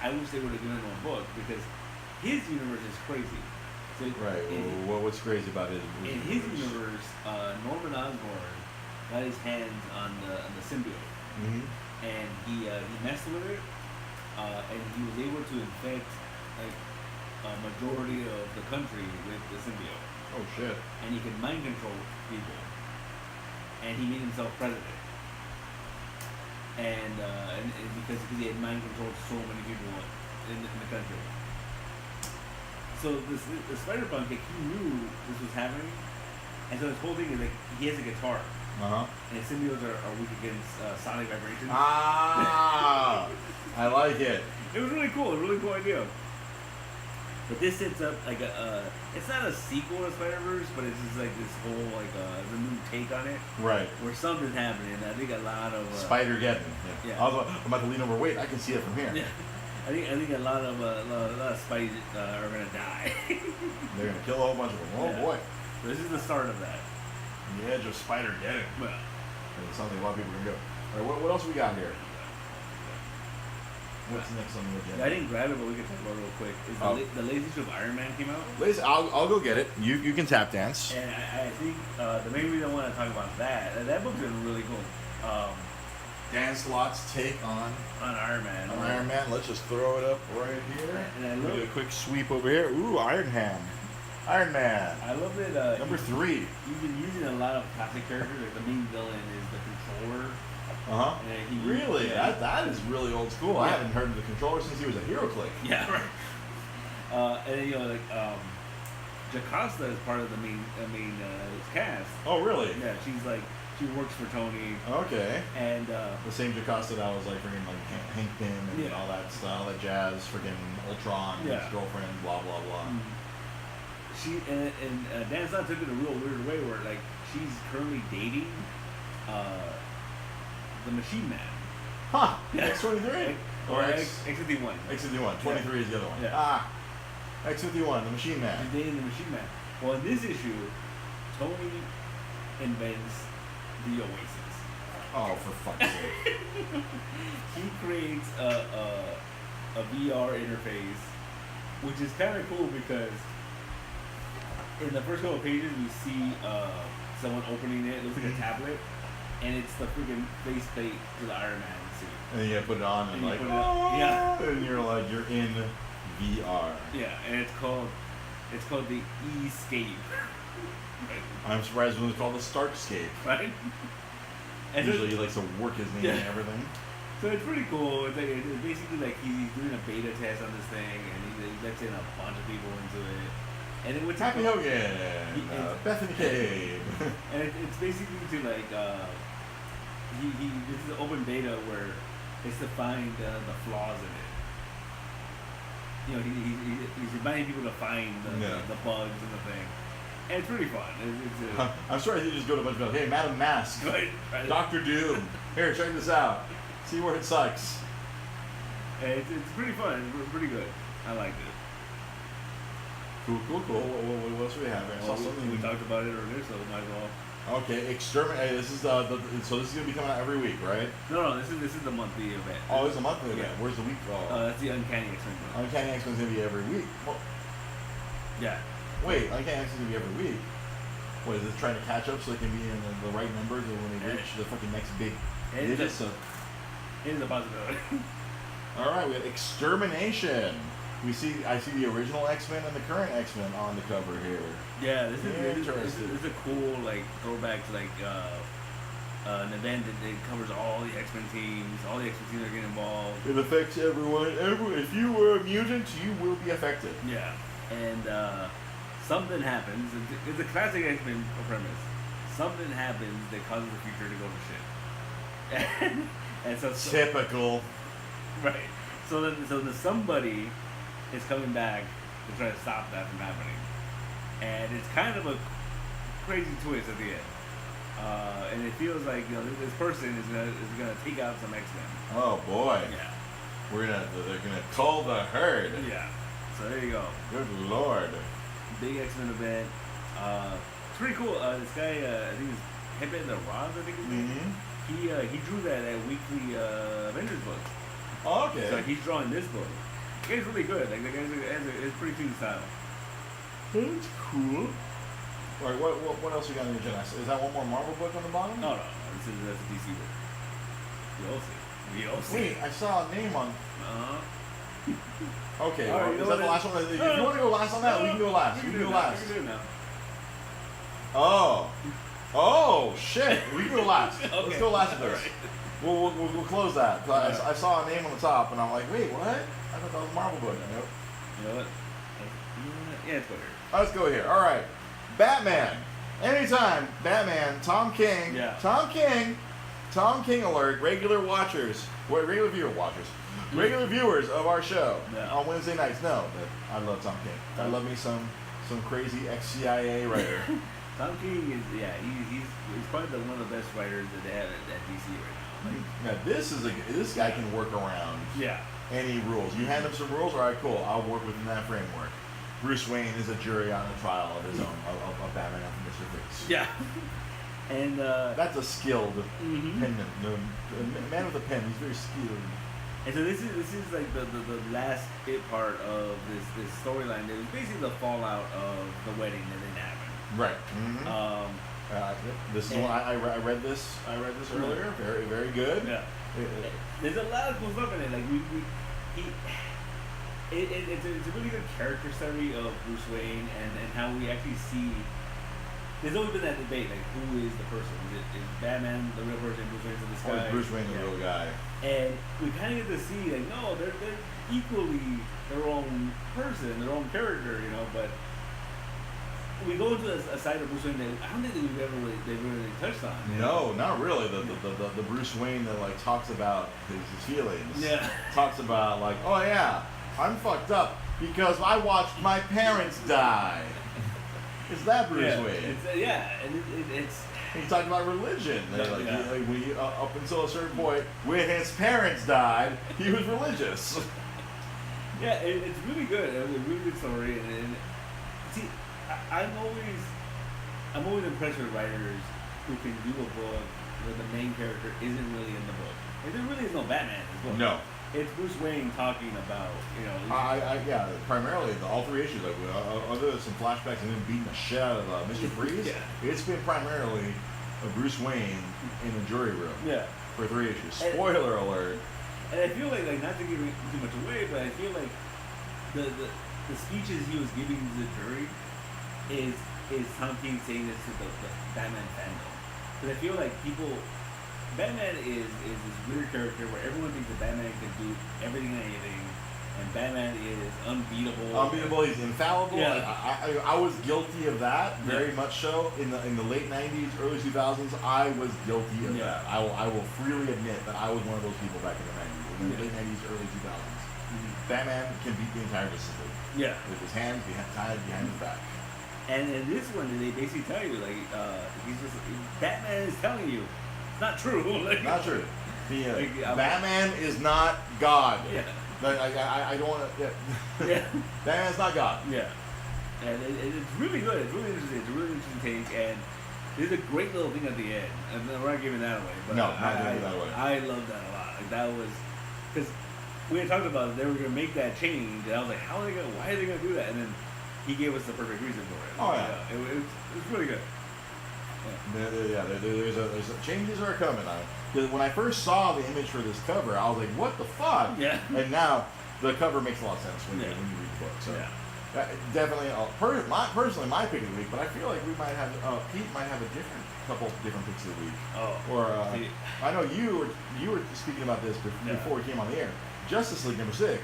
Speaker 2: I wish they would have given him a book because his universe is crazy. So
Speaker 1: right. What's crazy about his universe?
Speaker 2: In his universe, Norman Osborn got his hands on the symbiote, and he messed with it, and he was able to infect like a majority of the country with the symbiote.
Speaker 1: Oh shit!
Speaker 2: And he could mind control people, and he made himself president. And because he had mind controlled so many people in the country. So the Spider-Punk, like, he knew this was happening, and so his whole thing is like he has a guitar, and symbiotes are weak against sonic vibrations.
Speaker 1: Ah, I like it.
Speaker 2: It was really cool, a really cool idea. But this sets up like it's not a sequel to Spider-Verse, but it's just like this whole like the new take on it.
Speaker 1: Right.
Speaker 2: Where something's happening. I think a lot of
Speaker 1: Spider-Geddon. Yeah. I'm about to lean over. Wait, I can see it from here.
Speaker 2: Yeah. I think a lot of Spideys are gonna die.
Speaker 1: They're gonna kill a whole bunch of them. Oh boy.
Speaker 2: This is the start of that.
Speaker 1: The edge of Spider-Geddon.
Speaker 2: Well,
Speaker 1: it sounds like a lot of people are gonna go. All right, what else we got here? What's next on the agenda?
Speaker 2: I didn't grab it, but we can talk about it real quick. The latest issue of Iron Man came out.
Speaker 1: I'll go get it. You can tap dance.
Speaker 2: And I think the main reason I want to talk about that book's been really cool.
Speaker 1: Dan Slott's take on
Speaker 2: Iron Man.
Speaker 1: Iron Man. Let's just throw it up right here.
Speaker 2: And I love
Speaker 1: do a quick sweep over here. Ooh, Iron Man.
Speaker 2: I love it.
Speaker 1: Number 3.
Speaker 2: You've been using a lot of classic characters. Like the main villain is the Controller.
Speaker 1: Really?
Speaker 2: Yeah.
Speaker 1: That is really old school. Yeah. I haven't heard of the Controller since he was a HeroClix.
Speaker 2: Yeah, right. And then, you know, like Jocasta is part of the main cast.
Speaker 1: Oh, really?
Speaker 2: Yeah, she works for Tony.
Speaker 1: Okay.
Speaker 2: And
Speaker 1: the same Jocasta that was like freaking like Hank Pym and all that stuff, all that jazz, freaking Ultron, his girlfriend, blah blah blah.
Speaker 2: She and Dan Slott took it a real weird way where like she's currently dating the Machine Man.
Speaker 1: Huh. X-23?
Speaker 2: Or X-51.
Speaker 1: X-51. 23 is the other one.
Speaker 2: Yeah.
Speaker 1: X-51, the Machine Man.
Speaker 2: She's dating the Machine Man. Well, in this issue, Tony invents the Oasis.
Speaker 1: Oh, for fuck's sake.
Speaker 2: He creates a VR interface, which is kind of cool because in the first couple of pages we see someone opening it. It looks like a tablet, and it's the freaking faceplate to the Iron Man suit.
Speaker 1: And then you put it on and like, and you're like, you're in VR.
Speaker 2: Yeah, and it's called the E-Scape.
Speaker 1: I'm surprised when it's called the Starkscape.
Speaker 2: Right?
Speaker 1: And usually he likes to work his name and everything.
Speaker 2: So it's pretty cool. It's basically like he's doing a beta test on this thing, and he lets in a bunch of people into it. And then what's
Speaker 1: Happy Hogan, Bethany Cabe.
Speaker 2: And it's basically to like this is an open beta where it's to find the flaws in it. You know, he's inviting people to find the bugs in the thing. And it's really fun.
Speaker 1: I'm sorry, you just go to a bunch of people. Hey, Madam Mask, Dr. Doom. Here, check this out. See where it sucks.
Speaker 2: And it's pretty fun. It's pretty good. I liked it.
Speaker 1: Cool. What else do we have?
Speaker 2: We talked about it earlier, so might as well.
Speaker 1: Okay, Exterminate. This is so this is gonna be coming out every week, right?
Speaker 2: No. This is the monthly event.
Speaker 1: Oh, it's a monthly event. Where's the week?
Speaker 2: That's the Uncanny X-Men.
Speaker 1: Uncanny X-Men's gonna be every week. Well,
Speaker 2: yeah.
Speaker 1: Wait, Uncanny X-Men's gonna be every week. What is it? Trying to catch up so they can be in the right numbers when they reach the fucking next big.
Speaker 2: It is a possibility.
Speaker 1: All right, we have Extermination. I see the original X-Men and the current X-Men on the cover here.
Speaker 2: Yeah, this is a cool like throwback to like an event that covers all the X-Men teams. All the X-Men teams are getting involved.
Speaker 1: It affects everyone. If you were a mutant, you will be affected.
Speaker 2: Yeah, and something happens. It's a classic X-Men premise. Something happens that causes the future to go to shit. and so
Speaker 1: typical.
Speaker 2: Right. So the somebody is coming back to try to stop that from happening. And it's kind of a crazy twist at the end. and it feels like this person is gonna take out some X-Men.
Speaker 1: Oh boy.
Speaker 2: Yeah.
Speaker 1: They're gonna cull the herd.
Speaker 2: Yeah. So there you go.
Speaker 1: Good lord.
Speaker 2: Big X-Men event. It's pretty cool. This guy, I think it's Pepe the Roz, I think his name. He drew that weekly Avengers book.
Speaker 1: Oh, okay.
Speaker 2: So he's drawing this book. The guy's really good. Like the guy's it's pretty clean style.
Speaker 1: That's cool. All right, what else you got on your agenda? Is that one more Marvel book on the bottom?
Speaker 2: No. That's a DC book. We all see.
Speaker 1: Wait, I saw a name on. Okay,
Speaker 2: All right,
Speaker 1: is that the last one? If you want to go last on that, we can go last. We can go last.
Speaker 2: We can do it now.
Speaker 1: Oh, shit. We can go last.
Speaker 2: Okay.
Speaker 1: Let's go last with this.
Speaker 2: Right.
Speaker 1: We'll close that. I saw a name on the top, and I'm like, wait, what? I thought that was a Marvel book. Nope.
Speaker 2: You know what? Yeah, let's go here.
Speaker 1: Let's go here. All right. Batman. Anytime. Batman. Tom King.
Speaker 2: Yeah.
Speaker 1: Tom King alert. Regular watchers. Regular viewers of our show on Wednesday nights know that I love Tom King. I love me some crazy ex-CIA writer.
Speaker 2: Tom King is he's probably one of the best writers that they have at DC right now. Like,
Speaker 1: this guy can work around any rules. You hand him some rules, all right, cool. I'll work within that framework. Bruce Wayne is a jury on a trial of his own of Batman and Mr. Freeze.
Speaker 2: Yeah. And
Speaker 1: that's a skilled penman. Man with a pen. He's very skilled.
Speaker 2: And so this is like the last part of this storyline. It was basically the fallout of the wedding that didn't happen.
Speaker 1: Right. Mm-hmm. This is one I read this earlier. Very, very good.
Speaker 2: Yeah. There's a lot of cool stuff in it. Like it's a really good character study of Bruce Wayne and how we actually see. There's always been that debate, like who is the person? Is Batman the real person? Bruce Wayne's in the sky?
Speaker 1: Or is Bruce Wayne the real guy? And
Speaker 2: we kind of get to see, like, no, they're equally their own person, their own character, But we go into a side of Bruce Wayne that I don't think that they really touched on.
Speaker 1: No, not really. The Bruce Wayne that like talks about his feelings.
Speaker 2: Yeah.
Speaker 1: Talks about like, oh yeah, I'm fucked up because I watched my parents die. Is that Bruce Wayne?
Speaker 2: It's
Speaker 1: he talked about religion. Up until a certain point, when his parents died, he was religious.
Speaker 2: Yeah, it's really good. It's a really good story. And see, I'm always impressed with writers who can do a book where the main character isn't really in the book. Like, there really is no Batman in this book.
Speaker 1: No.
Speaker 2: It's Bruce Wayne talking about,
Speaker 1: primarily all three issues. Like, other than some flashbacks and him beating the shit out of Mr. Freeze, it's been primarily Bruce Wayne in the jury room.
Speaker 2: Yeah.
Speaker 1: For 3 issues. Spoiler alert.
Speaker 2: And I feel like not to give too much away, but I feel like the speeches he was giving to the jury is Tom King saying this to the Batman fandom. Because I feel like Batman is this weird character where everyone thinks that Batman can do everything and anything, and Batman is unbeatable.
Speaker 1: He's infallible.
Speaker 2: Yeah.
Speaker 1: I was guilty of that, very much so. In the late 90s, early 2000s, I was guilty of that. I will freely admit that I was one of those people back in the 90s. In the late 90s, early 2000s. Batman can beat the entire Justice League.
Speaker 2: Yeah.
Speaker 1: With his hands tied behind his back.
Speaker 2: And in this one, they basically tell you, like, Batman is telling you, it's not true. Like,
Speaker 1: not true. Batman is not God.
Speaker 2: Yeah.
Speaker 1: I don't want to. Yeah. Batman's not God.
Speaker 2: Yeah. And it's really good. It's really interesting. It's a really interesting take. And there's a great little thing at the end. And we're not giving that away. But
Speaker 1: no, not giving that away.
Speaker 2: I love that a lot. Like, that was. Because we had talked about it, they were going to make that change. And I was like, why are they going to do that? And then he gave us the perfect reason for it.
Speaker 1: Oh, yeah.
Speaker 2: It was really good.
Speaker 1: There's changes are coming. Because when I first saw the image for this cover, I was like, "What the fuck?"
Speaker 2: Yeah.
Speaker 1: And now the cover makes a lot of sense when you read the book. So definitely, personally, my pick of the week. But I feel like we might have Pete might have a couple different picks of the week.
Speaker 2: Oh.
Speaker 1: Or I know you were speaking about this before we came on the air. Justice League #6.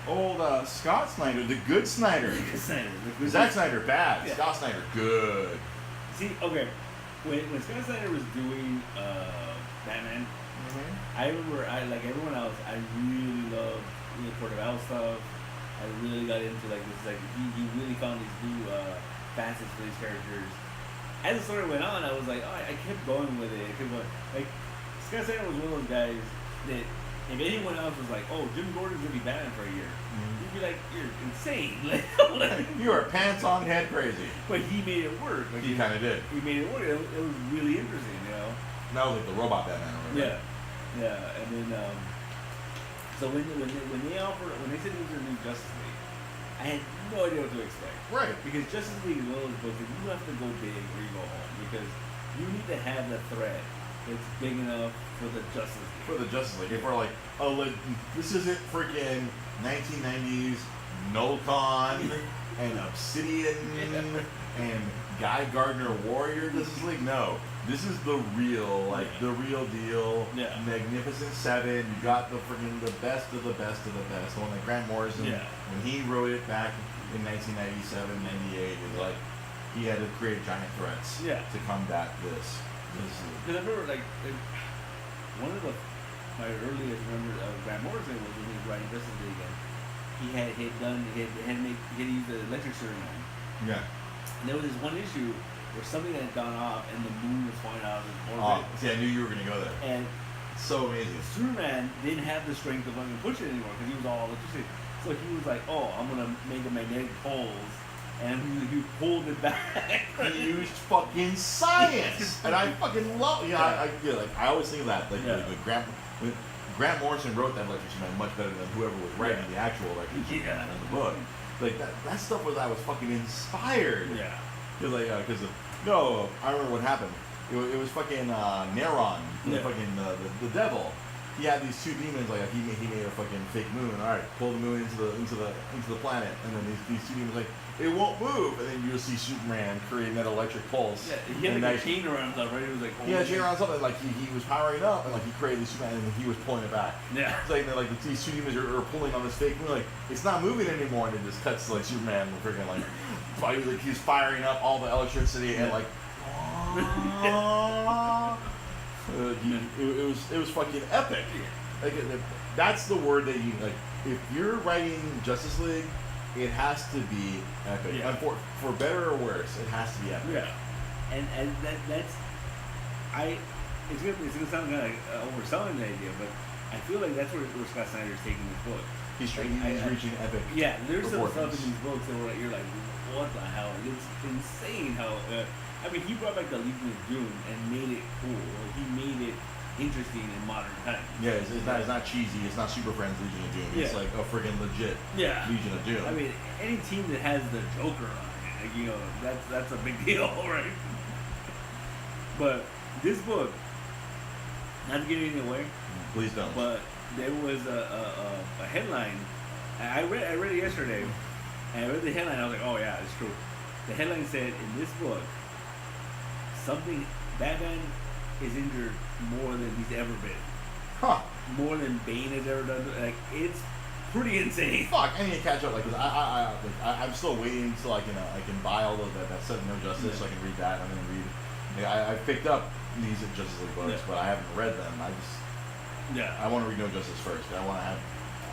Speaker 1: Old Scott Snyder, the good Snyder. Zack Snyder, bad. Yeah. Scott Snyder, good.
Speaker 2: See, okay, when Scott Snyder was doing Batman, I remember, like everyone else, I really loved the Court of Owls stuff. I really got into like this, like he really found these new facets for these characters. as the story went on, I was like, oh, I kept going with it. I kept going. Like, Scott Snyder was one of those guys that if anyone else was like, oh, Jim Gordon's gonna be Batman for a year, you'd be like, you're insane. Like,
Speaker 1: you are pants on head crazy.
Speaker 2: But he made it work. Like,
Speaker 1: he kind of did.
Speaker 2: He made it work. It was really interesting, you know.
Speaker 1: That was like the robot Batman.
Speaker 2: Yeah, yeah. And then, so when they offered, when they said it was a new Justice League, I had no idea what to expect.
Speaker 1: Right.
Speaker 2: Because Justice League is one of those books that you have to go big or you go home. Because you need to have the threat that's big enough for the Justice League.
Speaker 1: For the Justice League. If we're like, oh, like, this isn't freaking 1990s Nolcon and Obsidian and Guy Gardner Warrior Justice League. No. This is the real, like, the real deal.
Speaker 2: Yeah.
Speaker 1: Magnificent Seven. You got the freaking the best of the best of the best. The one that Grant Morrison, when he wrote it back in 1997, 98, is like, he had to create giant threats to combat this.
Speaker 2: Because I remember, like, one of my earliest memories of Grant Morrison was when he was writing Justice League, and he had used the electric Superman.
Speaker 1: Yeah.
Speaker 2: And there was this one issue where something had gone off and the moon was falling out of his orbit.
Speaker 1: See, I knew you were gonna go there.
Speaker 2: And
Speaker 1: it's so amazing.
Speaker 2: Superman didn't have the strength to fucking push it anymore because he was all electricity. So he was like, "Oh, I'm gonna make a magnetic poles." And he pulled it back.
Speaker 1: He used fucking science, and I fucking love. I always think of that. Like, when Grant Morrison wrote that Electric Superman much better than whoever was writing the actual Electric Superman in the book. Like that stuff was I was fucking inspired.
Speaker 2: Yeah.
Speaker 1: Because I remember what happened. It was fucking Neron, the devil. He had these two demons. Like he made a fucking fake moon. All right, pull the moon into the planet, and then these two demons like it won't move, and then you'll see Superman creating that electric pulse.
Speaker 2: Yeah, he had like a chain around himself, right? It was like
Speaker 1: he had a chain around something. Like he was powering up, and like he created this Superman, and he was pulling it back.
Speaker 2: Yeah,
Speaker 1: it's like these two demons are pulling on this fake moon. Like it's not moving anymore, and it just cuts to like Superman freaking like he's firing up all the electricity and like. It was fucking epic. Like that's the word that you like. If you're writing Justice League, it has to be epic.
Speaker 2: Yeah.
Speaker 1: And for better or worse, it has to be epic.
Speaker 2: Yeah, and that's it's gonna sound kind of like overselling the idea, but I feel like that's where Scott Snyder is taking this book.
Speaker 1: He's reaching epic.
Speaker 2: Yeah, there's some stuff in these books that you're like, what the hell? It's insane how. I mean, he brought back the Legion of Doom and made it cool. He made it interesting in modern times.
Speaker 1: Yeah, it's not cheesy. It's not Super Friends Legion of Doom. It's like a friggin' legit Legion of Doom.
Speaker 2: I mean, any team that has the Joker on it, like, that's a big deal, right? But this book, not to give anything away.
Speaker 1: Please don't.
Speaker 2: But there was a headline. I read it yesterday, and I read the headline. I was like, oh yeah, it's true. The headline said, in this book, Batman is injured more than he's ever been.
Speaker 1: Huh.
Speaker 2: More than Bane has ever done. Like, it's pretty insane.
Speaker 1: Fuck, I need to catch up. Like, cause I'm still waiting until I can buy all of that Seven No Justice so I can read that. I'm gonna read. I picked up these Justice League books, but I haven't read them. I want to read No Justice first. I want to have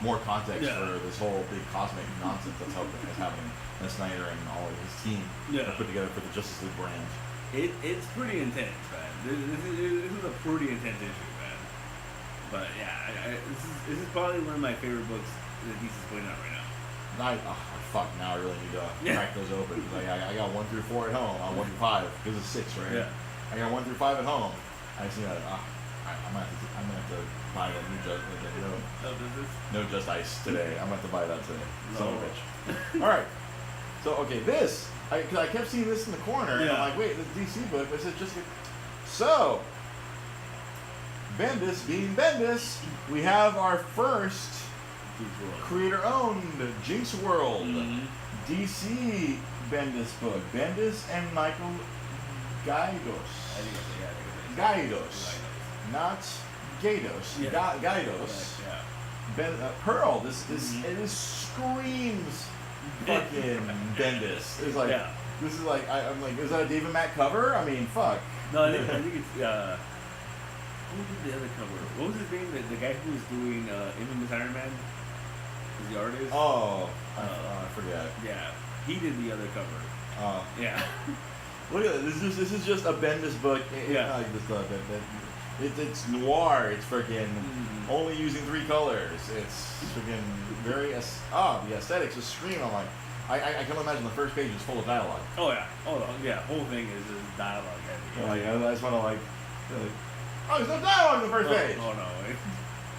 Speaker 1: more context for this whole big cosmic nonsense that's happening. And Snyder and all of his team are put together for the Justice League brand.
Speaker 2: It's pretty intense, man. This is a pretty intense issue, man. But yeah, this is probably one of my favorite books that DC's putting out right now.
Speaker 1: Fuck, now I really need to crack those open. Like, I got 1 through 4 at home. 1 through 5 because it's 6, right? Yeah. I got 1 through 5 at home. I just need to. I'm gonna have to buy a new No Justice today. I'm gonna have to buy that today. Son of a bitch. All right. So this. Because I kept seeing this in the corner, and I'm like, wait, this DC book. But it says so, Bendis being Bendis, we have our first creator-owned Jinx World DC Bendis book. Bendis and Michael Gaidos. Not Gatos. Gaidos. Pearl. This screams fucking Bendis. It's like this is like I'm like, is that a David Mack cover? I mean, fuck.
Speaker 2: No, I think it's who did the other cover? What was his name? The guy who was doing Infamous Iron Man? Was the artist?
Speaker 1: Oh, I forget.
Speaker 2: Yeah, he did the other cover.
Speaker 1: Oh,
Speaker 2: yeah.
Speaker 1: Look at this. This is just a Bendis book.
Speaker 2: Yeah.
Speaker 1: Like this stuff. It's noir. It's freaking only using 3 colors. It's freaking very the aesthetics just scream. I'm like, I can imagine the first page is full of dialogue.
Speaker 2: Oh yeah. Oh yeah. Whole thing is dialogue heavy.
Speaker 1: Like I just want to like, oh, there's no dialogue in the first page.
Speaker 2: Oh no.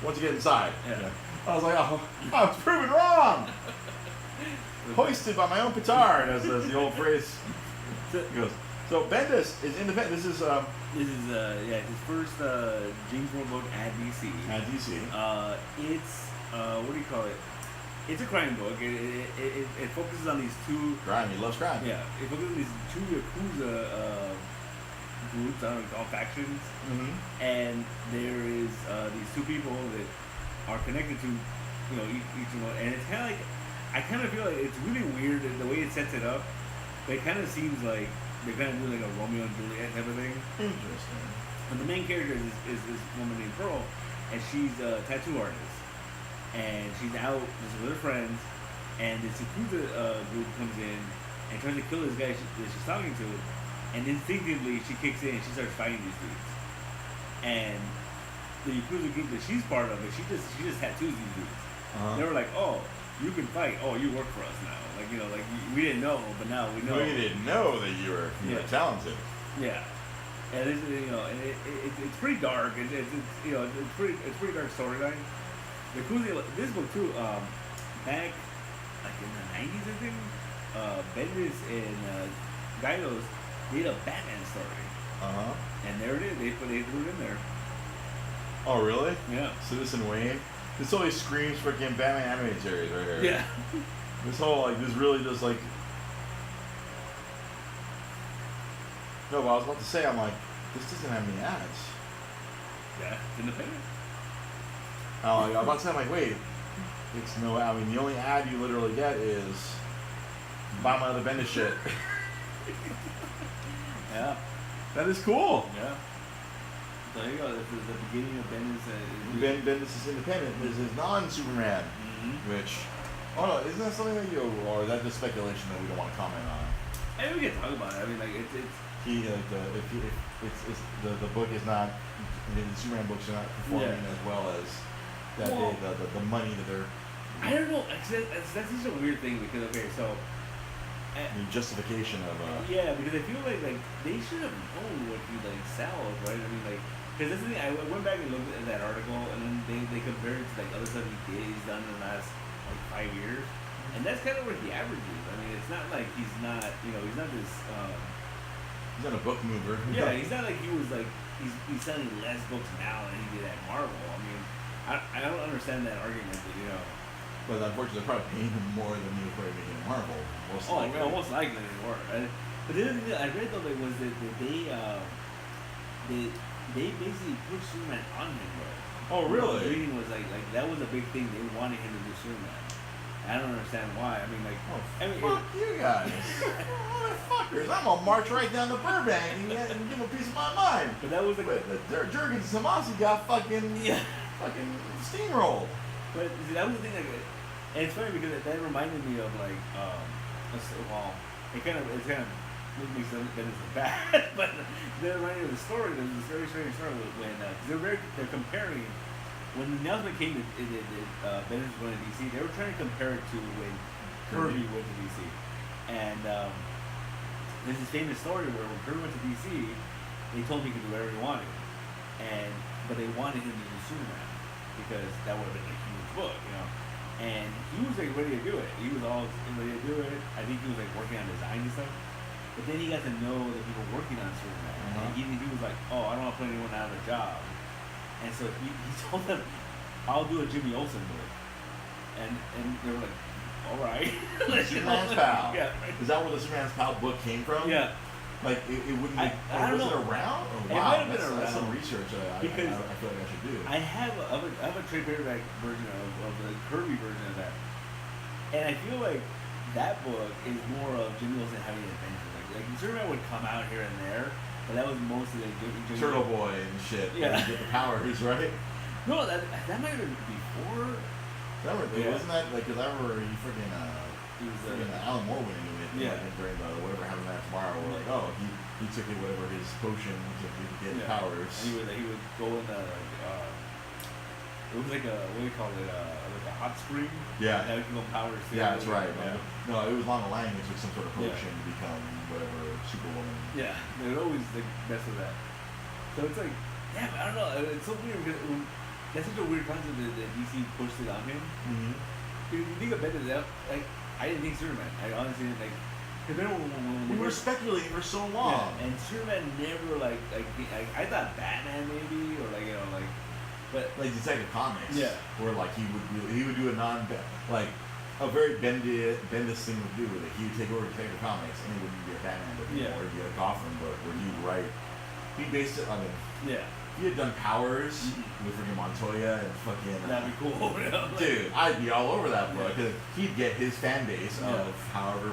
Speaker 1: Once you get inside.
Speaker 2: Yeah.
Speaker 1: I was like, oh, I was proven wrong. Hoisted by my own petard, as the old phrase goes. So Bendis is independent. This is
Speaker 2: his first James Bond book at DC.
Speaker 1: At DC.
Speaker 2: It's what do you call it? It's a crime book. It focuses on these 2.
Speaker 1: Crime. He loves crime.
Speaker 2: Yeah. It focuses on these 2 Yakuza groups. I don't know, called factions.
Speaker 1: Mm-hmm.
Speaker 2: And there is these 2 people that are connected to, each one. And it's kind of like, I kind of feel like it's really weird the way it sets it up. But it kind of seems like they're kind of doing like a Romeo and Juliet type of thing.
Speaker 1: Interesting.
Speaker 2: And the main character is this woman named Pearl, and she's a tattoo artist. And she's out just with her friends, and this Yakuza group comes in and tries to kill this guy that she's talking to. And instinctively, she kicks in and she starts fighting these dudes. And the Yakuza group that she's part of, she just tattoos these dudes. They were like, oh, you can fight. Oh, you work for us now. Like we didn't know, but now we know.
Speaker 1: We didn't know that you were talented.
Speaker 2: Yeah, and it's pretty dark. It's pretty dark storyline. This book too. Back like in the 90s, I think. Bendis and Gaidos did a Batman story. And there it is. They threw it in there.
Speaker 1: Oh really?
Speaker 2: Yeah.
Speaker 1: Citizen Wayne. This always screams freaking Batman animated series right here.
Speaker 2: Yeah.
Speaker 1: This whole this really just like. No, but I was about to say, I'm like, this doesn't have any ads.
Speaker 2: Yeah, it's independent.
Speaker 1: I'm about to say, I'm like, wait, it's no ad. I mean, the only ad you literally get is buy my other Bendis shit.
Speaker 2: Yeah.
Speaker 1: That is cool.
Speaker 2: Yeah. So there you go. This is the beginning of Bendis.
Speaker 1: Bendis is independent. This is non-Superman, which, isn't that something that or is that just speculation that we don't want to comment on?
Speaker 2: I mean, we can talk about it. I mean, like it's.
Speaker 1: The book is not, the Superman books are not performing as well as the money that they're.
Speaker 2: I don't know. That's just a weird thing because so.
Speaker 1: The justification of.
Speaker 2: Because I feel like they should have known what he sells, right? I mean because that's the thing. I went back and looked at that article and then they compared it to other stuff he's done in the last 5 years, and that's kind of where he averages. I mean, it's not like he's not he's not this.
Speaker 1: He's not a book mover.
Speaker 2: Yeah, he's not like he was he's selling less books now than he did at Marvel. I mean, I don't understand that argument that
Speaker 1: But unfortunately, they're probably paying him more than he was probably making at Marvel.
Speaker 2: Most likely they were. But the other thing that I read though was that they basically put Superman on him. Right?
Speaker 1: Oh really?
Speaker 2: The reading was like that was a big thing. They wanted him to do Superman. I don't understand why. I mean,
Speaker 1: fuck you guys, motherfuckers! I'm gonna march right down to Burbank and give him a piece of my mind.
Speaker 2: But that was
Speaker 1: the Jurgens and Samasi got fucking steamrolled.
Speaker 2: But see, that was the thing. And it's funny because that reminded me of it kind of makes them that it's bad, but that reminded me of the story. There's this very strange story when they're comparing. When the announcement came that Bendis was going to DC, they were trying to compare it to when Kirby went to DC. And there's this famous story where when Kirby went to DC, they told him he could do whatever he wanted. But they wanted him to do Superman because that would have been a huge book, And he was ready to do it. He was all ready to do it. I think he was working on design and stuff. But then he got to know the people working on Superman. And he was like, oh, I don't want to put anyone out of a job. And so he told them, I'll do a Jimmy Olsen book. And they were like, all right.
Speaker 1: Superman's Pal.
Speaker 2: Yeah.
Speaker 1: Is that where the Superman's Pal book came from?
Speaker 2: Yeah.
Speaker 1: It wouldn't be.
Speaker 2: I don't know.
Speaker 1: Was it around? Oh,
Speaker 2: it
Speaker 1: wow,
Speaker 2: might have been around.
Speaker 1: That's some research I feel like I should do.
Speaker 2: I have a trade paperback version of the Kirby version of that. And I feel like that book is more of Jimmy Olsen having an adventure. Like Superman would come out here and there. But that was mostly
Speaker 1: Turtle Boy and shit.
Speaker 2: Yeah.
Speaker 1: And get the powers, right?
Speaker 2: No, that might have been before.
Speaker 1: Wasn't that because I remember he freaking
Speaker 2: He was
Speaker 1: Alan Moore went into it.
Speaker 2: Yeah.
Speaker 1: Like, during the whatever happened that tomorrow, we're like, oh, he took it whatever his potions and he could get powers.
Speaker 2: And he would go in the it was like a what do you call it like a hot spring.
Speaker 1: Yeah.
Speaker 2: And he go powers.
Speaker 1: Yeah, that's right.
Speaker 2: Yeah.
Speaker 1: No, it was Lana Lang who took some sort of potion to become whatever Superwoman.
Speaker 2: Yeah, they would always like mess with that. So it's like, yeah, I don't know. It's so weird because that's such a weird concept that DC pushed it on him.
Speaker 1: Mm-hmm.
Speaker 2: If you think of it, like I didn't think Superman. I honestly didn't like. Cause then when
Speaker 1: we were speculating for so long.
Speaker 2: Yeah, and Superman never like I thought Batman maybe or like but
Speaker 1: like Detective Comics.
Speaker 2: Yeah.
Speaker 1: Where like he would do a like a very Bendis thing would do with it. He would take over Detective Comics and it wouldn't be a Batman book anymore. It would be a Gotham book where he would write. He based it on it.
Speaker 2: Yeah.
Speaker 1: He had done Powers with freaking Montoya and fucking.
Speaker 2: That'd be cool.
Speaker 1: Dude, I'd be all over that book. Cause he'd get his fan base of however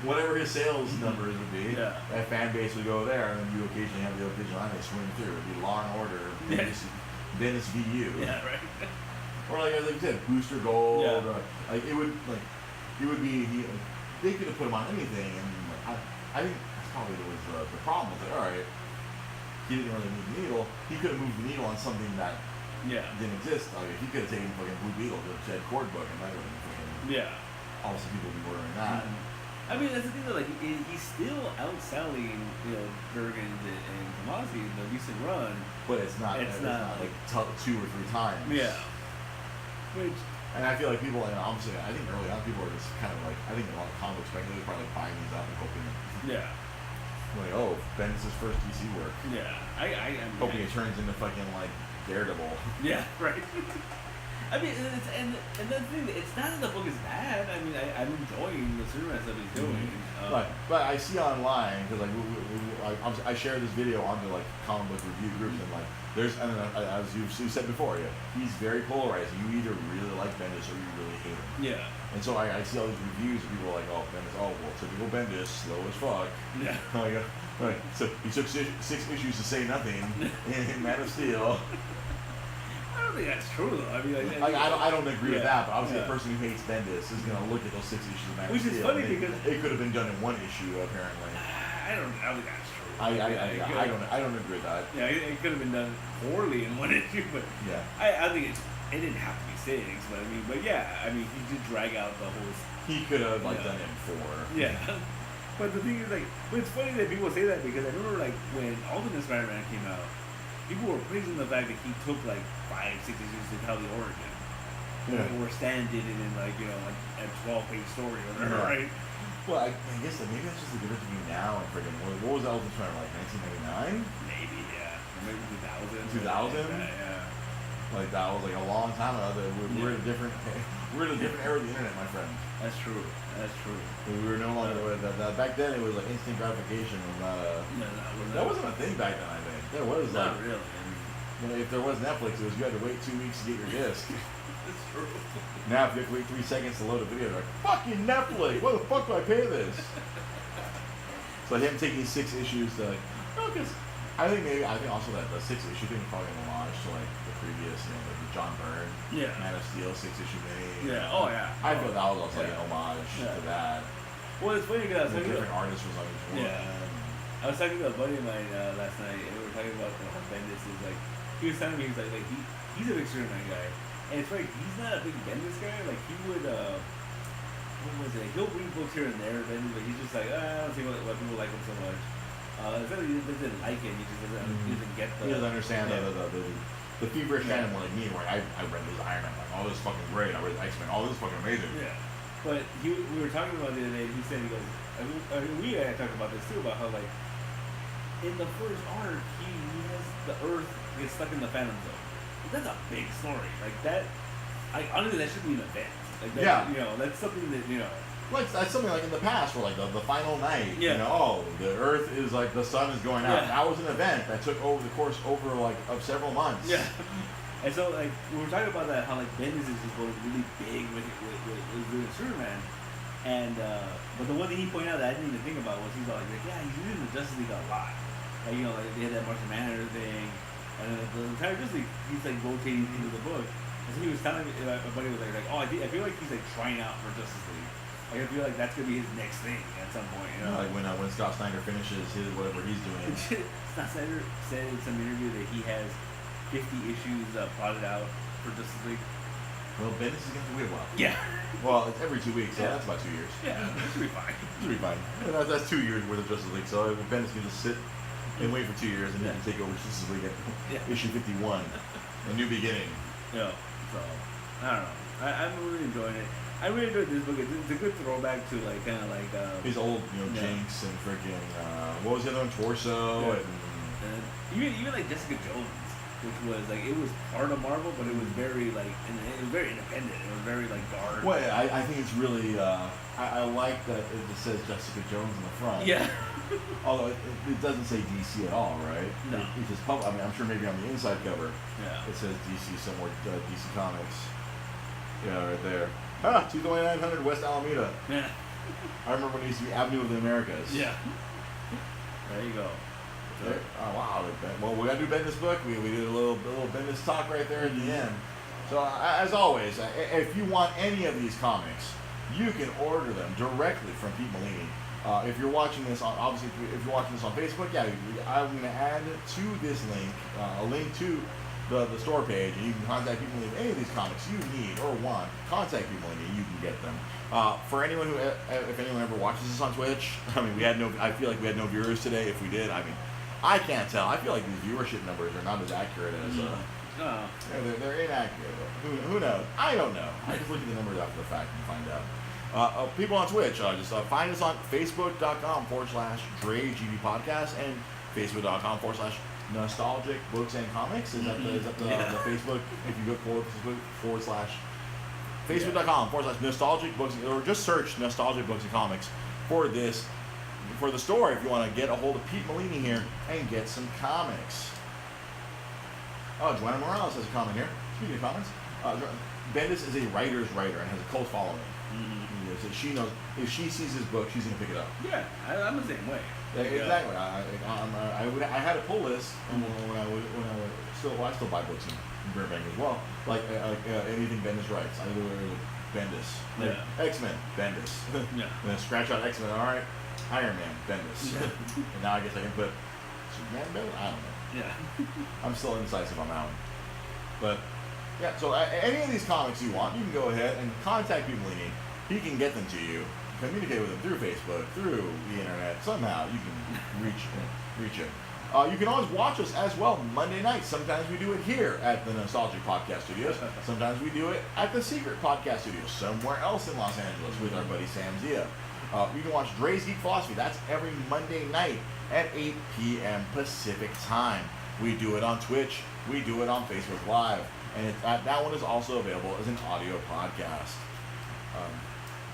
Speaker 1: whatever his sales numbers would be.
Speaker 2: Yeah.
Speaker 1: That fan base would go there, and then you occasionally have the vigilante swing through. It'd be Law and Order. Then it's VU.
Speaker 2: Yeah, right.
Speaker 1: Or like you said, Booster Gold.
Speaker 2: Yeah.
Speaker 1: Or like it would be they could have put him on anything, and I think that's probably was the problem. It's like, all right, he didn't really move the needle. He could have moved the needle on something that didn't exist. Like he could have taken fucking Blue Beetle to Jed Cord book, and that would have been fucking obviously people would be ordering that.
Speaker 2: I mean, that's the thing though. Like he's still outselling, Bergen and Tomasi in the recent run.
Speaker 1: But it's not like 2 or 3 times.
Speaker 2: Yeah. Which.
Speaker 1: And I feel like people, and obviously, I think early on people are just kind of like, I think a lot of comic speculators probably buying these up and hoping.
Speaker 2: Yeah.
Speaker 1: Like, oh, Bendis' first DC work.
Speaker 2: Yeah. I'm
Speaker 1: hoping it turns into fucking like Daredevil.
Speaker 2: Yeah. Right. I mean, and the thing, it's not that the book is bad. I mean, I'm enjoying the Superman stuff he's doing.
Speaker 1: But I see online because I share this video onto like comic book review groups and like there's as you said before, he's very polarizing. You either really like Bendis or you really hate him.
Speaker 2: Yeah.
Speaker 1: And so I see all these reviews of people like, oh, Bendis, well, typical Bendis, slow as fuck.
Speaker 2: Yeah.
Speaker 1: Right. So he took 6 issues to say nothing in Man of Steel.
Speaker 2: I don't think that's true though. I mean,
Speaker 1: I don't agree with that, but obviously a person who hates Bendis is going to look at those 6 issues of Man of Steel.
Speaker 2: Which is funny because
Speaker 1: it could have been done in 1 issue apparently.
Speaker 2: I don't think that's true.
Speaker 1: I don't agree with that.
Speaker 2: Yeah, it could have been done poorly in 1 issue, but I think it didn't have to be 6. But he did drag out the whole.
Speaker 1: He could have done it in 4.
Speaker 2: Yeah. But the thing is, it's funny that people say that because I remember, when Ultimate Spider-Man came out, people were praising the fact that he took, 5, 6 issues to tell the origin.
Speaker 1: Yeah.
Speaker 2: Or Stan did it in, a 12-page story or whatever, right?
Speaker 1: Well, I guess maybe that's just the difference between now and freaking, what was Ultimate Spider-Man, 1999?
Speaker 2: Maybe, yeah. Or maybe 2000.
Speaker 1: 2000?
Speaker 2: Yeah.
Speaker 1: That was a long time ago. We're in a different era of the internet, my friend.
Speaker 2: That's true.
Speaker 1: We were no longer back then. It was like instant gratification was not a. That wasn't a thing back then. I think there was
Speaker 2: not really.
Speaker 1: If there was Netflix, it was you had to wait 2 weeks to get your disc.
Speaker 2: That's true.
Speaker 1: Now if you have to wait 3 seconds to load a video, they're like, fucking Netflix. Why the fuck do I pay this? So him taking 6 issues to because I think also that the 6 issue thing is probably an homage to the previous, the John Byrne, Man of Steel 6-issue mini.
Speaker 2: Yeah. Oh yeah.
Speaker 1: I feel that was also an homage to that.
Speaker 2: Well, it's funny because
Speaker 1: a different artist was on each one.
Speaker 2: Yeah. I was talking to a buddy of mine last night, and we were talking about how Bendis is he was telling me he's he's a big Superman guy, and it's funny he's not a big Bendis guy. He would what was it? He'll read books here and there, but he's just I don't think why people like him so much. It's not that he doesn't like it, he just doesn't get the.
Speaker 1: He doesn't understand the feverish animal like me, where I read this Iron Man, oh, this is fucking great. I read X-Men, oh, this is fucking amazing.
Speaker 2: Yeah. But we were talking about the other day, and he said, we had talked about this too, about how in the first arc, he has the Earth gets stuck in the Phantom Zone. That's a big story. That, honestly, that should be an event. That's something that,
Speaker 1: that's something in the past where the final night, the Earth is the sun is going out.
Speaker 2: Yeah.
Speaker 1: That was an event that took over the course of several months.
Speaker 2: Yeah. And so we were talking about that how Bendis is just going really big with doing Superman, and but the one thing he pointed out that I didn't even think about was he's he's using the Justice League a lot. They had that Martian Manhunter thing, and then the entire Justice League he's rotating through the book. And so he was telling me, my buddy was oh, I feel like he's trying out for Justice League. I feel like that's gonna be his next thing at some point. You know,
Speaker 1: like when Scott Snyder finishes his whatever he's doing.
Speaker 2: Scott Snyder said in some interview that he has 50 issues plotted out for Justice League.
Speaker 1: Well, Bendis is going to wait a while.
Speaker 2: Yeah.
Speaker 1: Well, it's every 2 weeks, so that's about 2 years.
Speaker 2: Yeah, that should be fine.
Speaker 1: Should be fine. That's 2 years worth of Justice League, so Bendis can just sit and wait for 2 years, and then take over Justice League at issue 51, a new beginning.
Speaker 2: Yeah. So I don't know. I'm really enjoying it. I really enjoyed this book. It's a good throwback to like kind of like
Speaker 1: his old, Jinx and freaking what was the other one? Torso
Speaker 2: and even like Jessica Jones. Which was like it was part of Marvel, but it was very like it was very independent. It was very like dark.
Speaker 1: Well, I think it's really I like that it says Jessica Jones in the front.
Speaker 2: Yeah.
Speaker 1: Although it doesn't say DC at all, right?
Speaker 2: No.
Speaker 1: It's just public. I mean, I'm sure maybe on the inside cover.
Speaker 2: Yeah.
Speaker 1: It says DC somewhere. DC Comics. Yeah, right there. 2900 West Alameda.
Speaker 2: Yeah.
Speaker 1: I remember when it used to be Avenue of the Americas.
Speaker 2: Yeah. There you go.
Speaker 1: Oh, wow. Well, we got to do Bendis book. We did a little Bendis talk right there at the end. So, as always, if you want any of these comics, you can order them directly from Pete Molini. If you're watching this on, obviously, if you're watching this on Facebook, yeah, I'm going to add to this link a link to the store page, and you can contact Pete Molini. Any of these comics you need or want, contact Pete Molini. You can get them. For anyone who, if anyone ever watches this on Twitch, I mean, I feel like we had no viewers today. If we did, I mean, I can't tell. I feel like these viewership numbers are not as accurate as. They're inaccurate. Who knows? I don't know. I just look at the numbers after the fact and find out. People on Twitch, just find us on Facebook.com/DreGB Podcast and Facebook.com/Nostalgic Books and Comics. Is that the Facebook? If you go forward slash Facebook.com/Nostalgic Books, or just search Nostalgic Books and Comics for this. For the store, if you want to get a hold of Pete Molini here and get some comics. Oh, Joanna Morales has a comment here. Speaking of comments, Bendis is a writer's writer and has a cult following. Mm-hmm. So she knows if she sees his book, she's going to pick it up.
Speaker 2: Yeah, I'm the same way.
Speaker 1: Yeah, exactly. I had a pull list when I still buy books in Burbank as well. Like anything Bendis writes, I do Bendis. Like X-Men, Bendis.
Speaker 2: Yeah.
Speaker 1: And then scratch out X-Men. All right. Iron Man, Bendis.
Speaker 2: Yeah.
Speaker 1: And now I guess I can put Superman, Bendis? I don't know.
Speaker 2: Yeah.
Speaker 1: I'm still indecisive on that one. But, yeah, so any of these comics you want, you can go ahead and contact Pete Molini. He can get them to you, communicate with them through Facebook, through the internet. Somehow you can reach him. You can always watch us as well Monday nights. Sometimes we do it here at the Nostalgic Podcast Studios. Sometimes we do it at the Secret Podcast Studios somewhere else in Los Angeles with our buddy Sam Zia. You can watch Dre's Geek Philosophy. That's every Monday night at 8 p.m. Pacific time. We do it on Twitch. We do it on Facebook Live. And that one is also available as an audio podcast.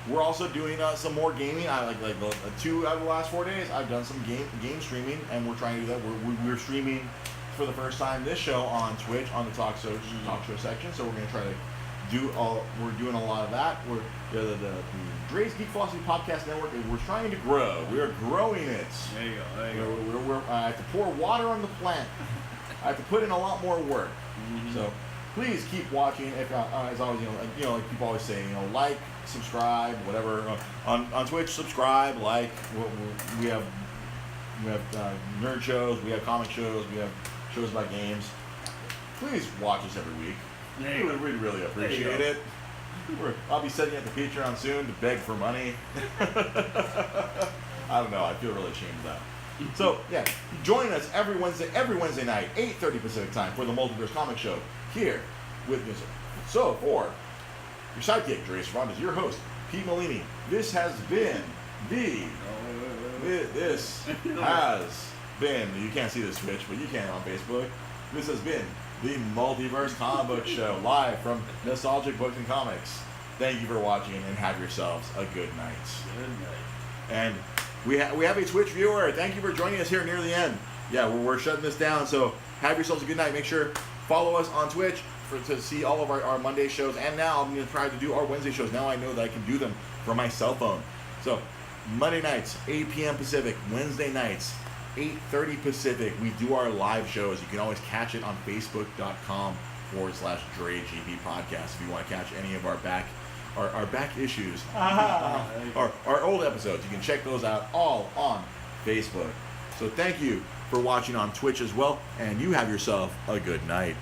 Speaker 1: We're also doing some more gaming. Like the 2 out of the last 4 days, I've done some game streaming, and we're trying to do that. We're streaming for the first time this show on Twitch on the talk show section. So we're going to try to we're doing a lot of that. The Dre's Geek Philosophy Podcast Network, we're trying to grow. We're growing it.
Speaker 2: There you go.
Speaker 1: I have to pour water on the plant. I have to put in a lot more work. Mm-hmm. So please keep watching. If as always, like people always say, like, subscribe, whatever. On Twitch, subscribe, like. We have nerd shows. We have comic shows. We have shows about games. Please watch us every week. We'd really appreciate it. I'll be setting up the Patreon soon to beg for money. I don't know. I feel really ashamed of that. So, yeah, join us every Wednesday night, 8:30 Pacific time, for the Multiverse Comic Show here with music. So, for your sidekick, Dre Cervantes, your host, Pete Molini, this has been you can't see this Twitch, but you can on Facebook. This has been the Multiverse Comic Book Show, live from Nostalgic Books and Comics. Thank you for watching, and have yourselves a good night.
Speaker 2: Good night.
Speaker 1: And we have a Twitch viewer. Thank you for joining us here near the end. Yeah, we're shutting this down, so have yourselves a good night. Make sure follow us on Twitch to see all of our Monday shows. And now I'm going to try to do our Wednesday shows. Now I know that I can do them from my cell phone. So Monday nights, 8 p.m. Pacific. Wednesday nights, 8:30 Pacific. We do our live shows. You can always catch it on Facebook.com/DreGB Podcast if you want to catch any of our back our back issues, our old episodes. You can check those out all on Facebook. So thank you for watching on Twitch as well, and you have yourself a good night.